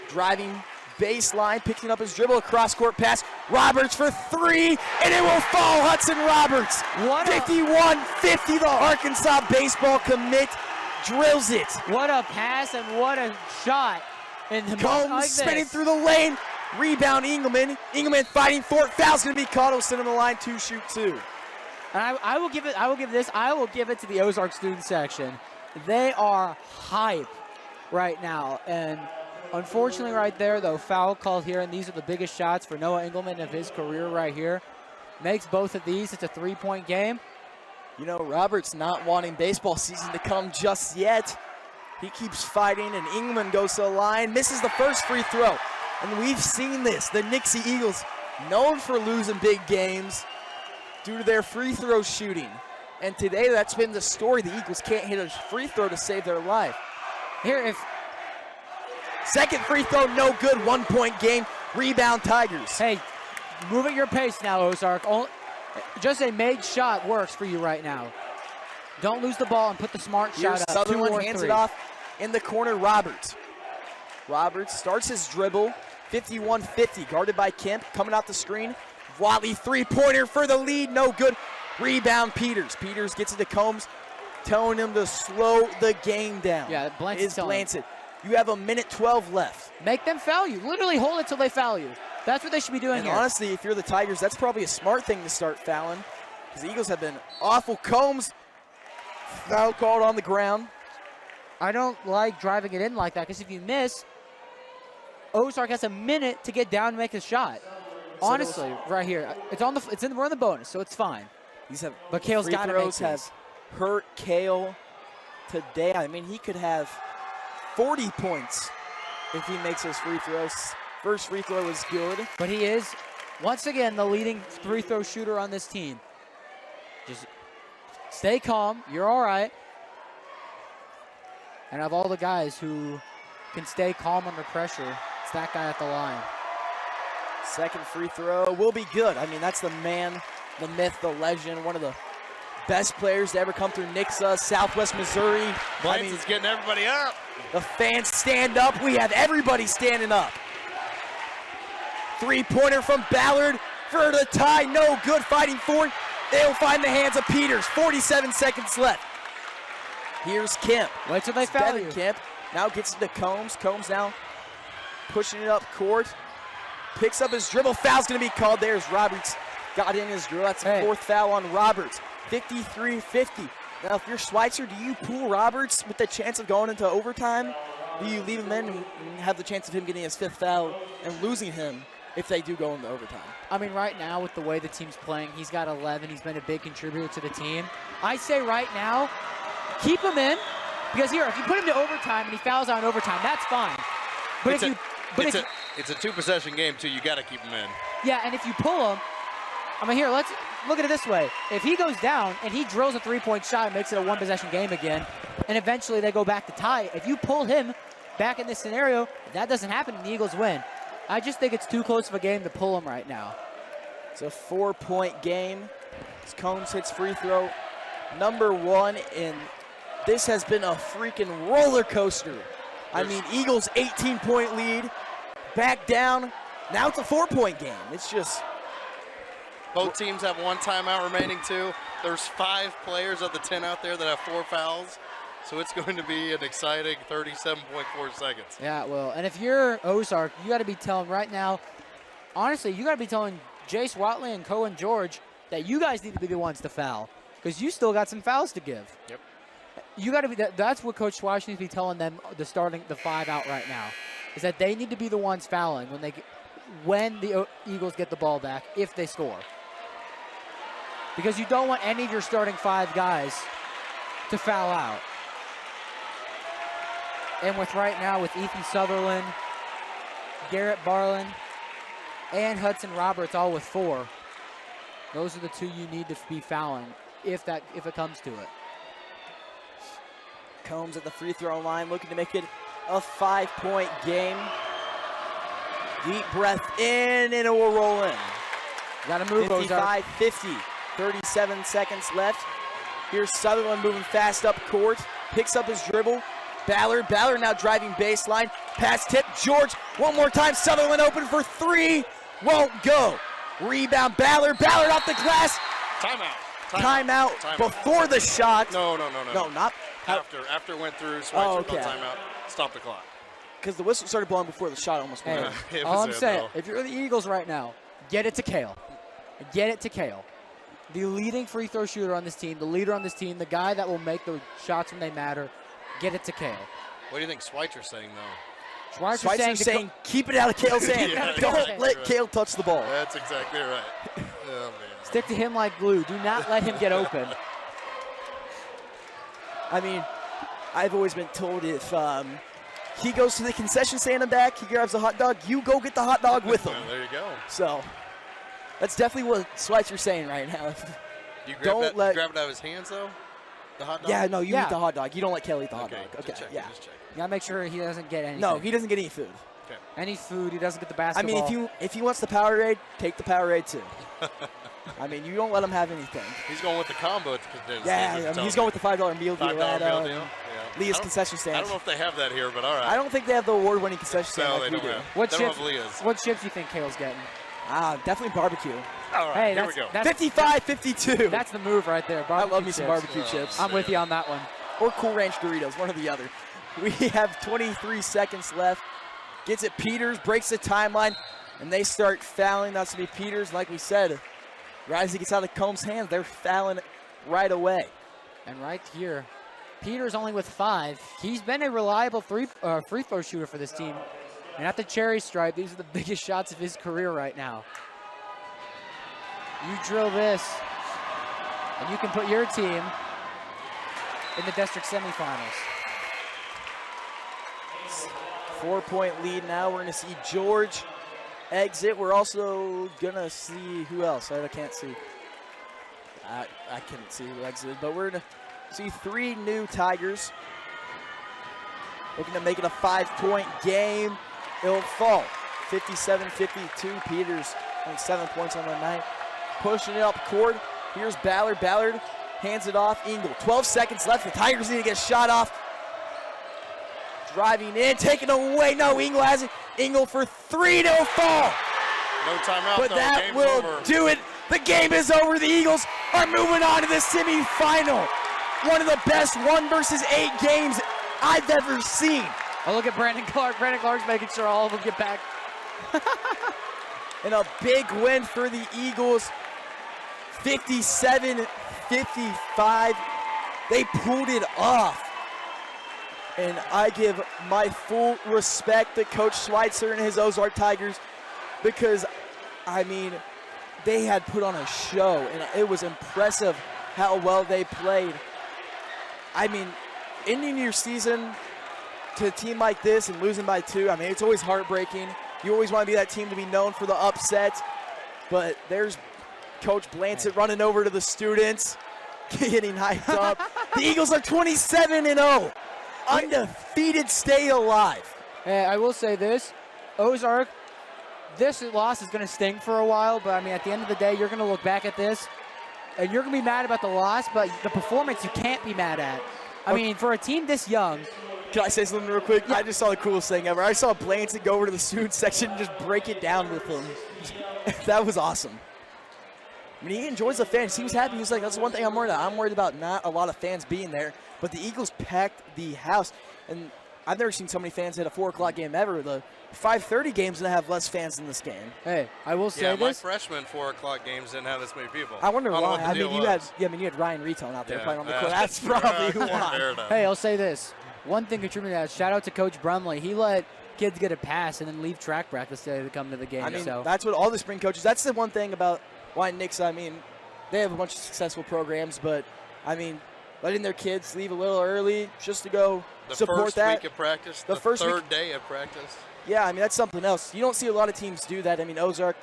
Driving baseline, picking up his dribble, across court pass. Roberts for three, and it will fall. Hudson Roberts. 51-50, the Arkansas baseball commit drills it. What a pass and what a shot. And Combs like spinning through the lane. Rebound Engelman. Engelman fighting for it. Foul's going to be called. He'll send him to the line to shoot two. And I will give it to the Ozark student section. They are hype right now. And unfortunately right there, though, foul called here. And these are the biggest shots for Noah Engelman of his career right here. Makes both of these. It's a 3-point game. You know, Roberts not wanting baseball season to come just yet. He keeps fighting, and Engelman goes to the line, misses the first free throw. And we've seen this. The Nixa Eagles, known for losing big games due to their free throw shooting. And today, that's been the story. The Eagles can't hit a free throw to save their life. Second free throw, no good. 1-point game. Rebound Tigers. Hey, move at your pace now, Ozark. Just a made shot works for you right now. Don't lose the ball and put the smart shot up. Sutherland hands it off in the corner. Roberts starts his dribble. 51-50, guarded by Kemp. Coming out the screen. Wally three-pointer for the lead. No good. Rebound Peters. Peters gets it to Combs, telling him to slow the game down. Yeah, Blanson. You have 1:12 left. Make them foul you. Literally hold it till they foul you. That's what they should be doing here. Honestly, if you're the Tigers, that's probably a smart thing to start fouling, because the Eagles have been awful. Combs, foul called on the ground. I don't like driving it in like that, because if you miss, Ozark has a minute to get down and make a shot. Honestly, right here, we're in the bonus, so it's fine. But Kale's got to make these. Have hurt Kale today. I mean, he could have 40 points if he makes those free throws. First free throw was good. But he is, once again, the leading free throw shooter on this team. Just stay calm. You're all right. And of all the guys who can stay calm under pressure, it's that guy at the line. Second free throw will be good. I mean, that's the man, the myth, the legend, one of the best players to ever come through Nixa, Southwest Missouri. Blanson's getting everybody up. The fans stand up. We have everybody standing up. Three-pointer from Ballard for the tie. No good. Fighting for it. They'll find the hands of Peters. 47 seconds left. Here's Kemp. Wait till they foul you. Kemp now gets it to Combs. Combs now pushing it up court. Picks up his dribble. Foul's going to be called. There's Roberts. Got in his dribble. That's the fourth foul on Roberts. 53-50. Now, if you're Schweitzer, do you pull Roberts with the chance of going into overtime? Do you leave him in and have the chance of him getting his fifth foul and losing him if they do go into overtime? I mean, right now, with the way the team's playing, he's got 11. He's been a big contributor to the team. I say right now, keep him in, because here, if you put him to overtime and he fouls out in overtime, that's fine. But it's a two-possession game, too. You got to keep him in. Yeah, and if you pull him, I mean, here, let's look at it this way. If he goes down and he drills a three-point shot and makes it a one-possession game again, and eventually they go back to tie, if you pull him back in this scenario, if that doesn't happen and the Eagles win. I just think it's too close of a game to pull him right now. It's a 4-point game. Combs hits free throw number one, and this has been a freaking roller coaster. I mean, Eagles 18-point lead, back down. Now it's a 4-point game. It's just... Both teams have one timeout remaining, too. There's 5 players of the 10 out there that have 4 fouls. So it's going to be an exciting 37.4 seconds. Yeah, well, and if you're Ozark, you got to be telling right now, honestly, you got to be telling Jace Watley and Cohen George that you guys need to be the ones to foul, because you still got some fouls to give. Yep. you got to be. That's what Coach Schweich needs to be telling them. The 5 out right now is that they need to be the ones fouling when the Eagles get the ball back if they score. Because you don't want any of your starting 5 guys to foul out. And with Ethan Sutherland, Garrett Barlin, and Hudson Roberts all with 4, those are the 2 you need to be fouling if it comes to it. Combs at the free throw line looking to make it a 5-point game. Deep breath in, and it will roll in. Got to move, 55-50, 37 seconds left. Here's Sutherland moving fast up court, picks up his dribble. Ballard now driving baseline. Pass tip, George, one more time. Sutherland open for 3, won't go. Rebound, Ballard off the glass. Timeout before the shot. No. No, not. After it went through, Schweitzer okay. timeout, stop the clock. Because the whistle started blowing before the shot almost went. All I'm saying, if you're the Eagles right now, get it to Kale. Get it to Kale. The leading free throw shooter on this team, the leader on this team, the guy that will make the shots when they matter, get it to Kale. What do you think Schweitzer's saying, though? Schweitzer's saying keep it out of Kale's hand. Don't let Kale touch the ball. That's exactly right. Oh, man. Stick to him like glue. Do not let him get open. I mean, I've always been told if he goes to the concession stand and back, he grabs a hot dog, you go get the hot dog with him. There you go. So that's definitely what Schweitzer's saying right now. You grab it out of his hands, though? The hot dog? Yeah, no, you eat the hot dog. You don't let Kale eat the hot dog. Okay, just yeah. You gotta make sure he doesn't get anything. No, he doesn't get any food. Okay. Any food, he doesn't get the basketball. I mean, if he wants the Powerade, take the Powerade too. I mean, you don't let him have anything. He's going with the combo. He's going with the $5 meal deal at Leah's concession stand. I don't know if they have that here, but all right. I don't think they have the award-winning concession stand No, like they we do. don't. What They don't chips? have Leah's. What chips do you think Kale's getting? Definitely barbecue. All right, Hey, here we go. 55-52. That's the move right there. I love me some barbecue chips. I'm with you on that one. Or Cool Ranch Doritos, one or the other. We have 23 seconds left. Gets it Peters, breaks the timeline, and they start fouling. That's to be Peters. Like we said, right as he gets out of Combs' hands, they're fouling right away. And right here, Peters only with 5. He's been a reliable free throw shooter for this team. And at the cherry stripe, these are the biggest shots of his career right now. You drill this, and you can put your team in the district semifinals. 4-point lead now. We're going to see George exit. We're also going to see who else. I can't see. I couldn't see who exited, but we're going to see 3 new Tigers. Looking to make it a 5-point game. It'll fall. 57-52. Peters only 7 points on the night. Pushing it up court. Here's Ballard. Ballard hands it off. Engel. 12 seconds left. The Tigers need to get shot off. Driving in, taking away. No, Engel has it. Engel for 3 to fall. No timeout, but though. that Game's will over. do it. The game is over. The Eagles are moving on to the semifinal. One of the best 1 versus 8 games I've ever seen. Oh, look at Brandon Clark. Brandon Clark's making sure all of them get back. And a big win for the Eagles. 57-55. They pulled it off. And I give my full respect to Coach Schweitzer and his Ozark Tigers because, I mean, they had put on a show, and it was impressive how well they played. I mean, ending your season to a team like this and losing by 2, I mean, it's always heartbreaking. You always want to be that team to be known for the upset, but there's Coach Blancett running over to the students, getting hyped up. The Eagles are 27-0. Undefeated, stay alive. Hey, I will say this, Ozark, this loss is going to sting for a while, but I mean, at the end of the day, you're going to look back at this, and you're going to be mad about the loss, but the performance you can't be mad at. I mean, for a team this young. Can I say something real quick? Yeah. I just saw the coolest thing ever. I saw Blancett go over to the student section and just break it down with them. That was awesome. I mean, he enjoys the fans. He was happy. He was like, that's the one thing I'm worried about. I'm worried about not a lot of fans being there. But the Eagles packed the house. And I've never seen so many fans at a 4 o'clock game ever. The 5:30 games that have less fans in this game. Hey, I will say my this. freshman 4 o'clock games didn't have this many people. I wonder don't know why. what the I deal mean, was. you had Ryan Retone out there Yeah, playing on the court. That's fair probably why. enough. Hey, I'll say this. One thing contributing to that, shout out to Coach Brumley. He let kids get a pass and then leave track practice to come to the game. I mean, so that's what all the spring coaches, that's the one thing about why Nixa, I mean, they have a bunch of successful programs, but, I mean, letting their kids leave a little early just to go support first that. week of practice, The first third day of practice. Yeah, I mean, that's something else. You don't see a lot of teams do that. I mean, Ozark,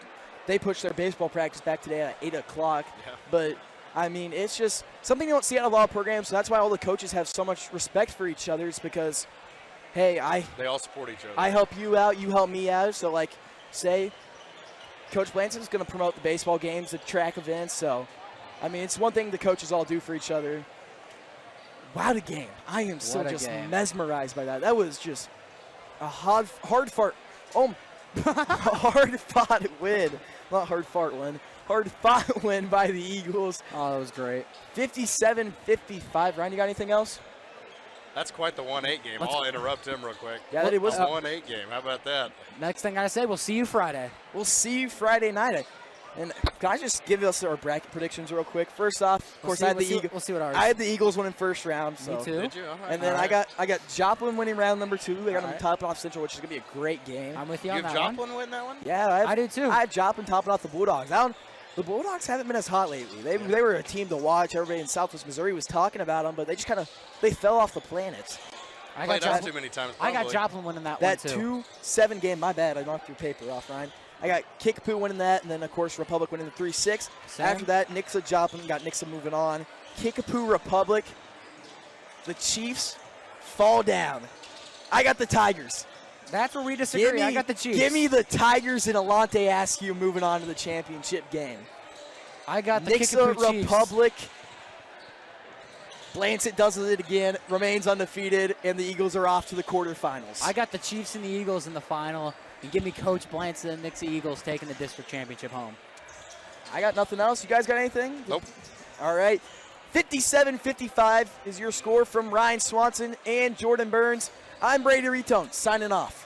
they pushed their baseball practice back today at 8 o'clock. Yeah. But, I mean, it's just something you don't see out of a lot of programs. So that's why all the coaches have so much respect for each other is because, hey, They all support each other. I help you out, you help me out. So, like, say, Coach Blanson's going to promote the baseball games, the track events. So, I mean, it's one thing the coaches all do for each other. What a game. I am so What a just game. mesmerized by that. That was just a hard fart. Oh, hard fought win. Not hard fart win. Hard fought win by the Eagles. Oh, that was great. 57-55. Ryan, you got anything else? That's quite the 1-8 game. I'll interrupt him real quick. Yeah, it was a 1-8 game. How about that? Next thing I say, we'll see you Friday. We'll see you Friday night. And can I just give us our bracket predictions real quick? First off, of course, I had the Eagles. We'll see what ours. I had the Eagles winning first round. So. Me too. Did you? All right. And then All right. I got Joplin winning round number 2. I got them right. topping off Central, which is gonna be a great game. I'm with you You on have that one. Joplin win that one? Yeah, I do too. I had Joplin topping off the Bulldogs. The Bulldogs haven't been as hot lately. They were a team to watch. Everybody in Southwest Missouri was talking about them, but they just they fell off the planet. I Played got us Joplin. too many times. I got probably. Joplin winning that That one too. 2-7 game, my bad. I knocked your paper off, Ryan. I got Kickapoo winning that, and then, of course, Republic winning the 3-6. Same. After that, Nixa Joplin got Nixa moving on. Kickapoo Republic. The Chiefs fall down. I got the Tigers. That's where we disagree. I got the Chiefs. Give me the Tigers and Alante Askew moving on to the championship game. I got the Nixa Kickapoo Chiefs. Republic. Blancett does it again, remains undefeated, and the Eagles are off to the quarterfinals. I got the Chiefs and the Eagles in the final. And give me Coach Blancett and Nixa Eagles taking the district championship home. I got nothing else. You guys got anything? Nope. All right. 57-55 is your score from Ryan Swanson and Jordan Burns. I'm Brady Retone, signing off.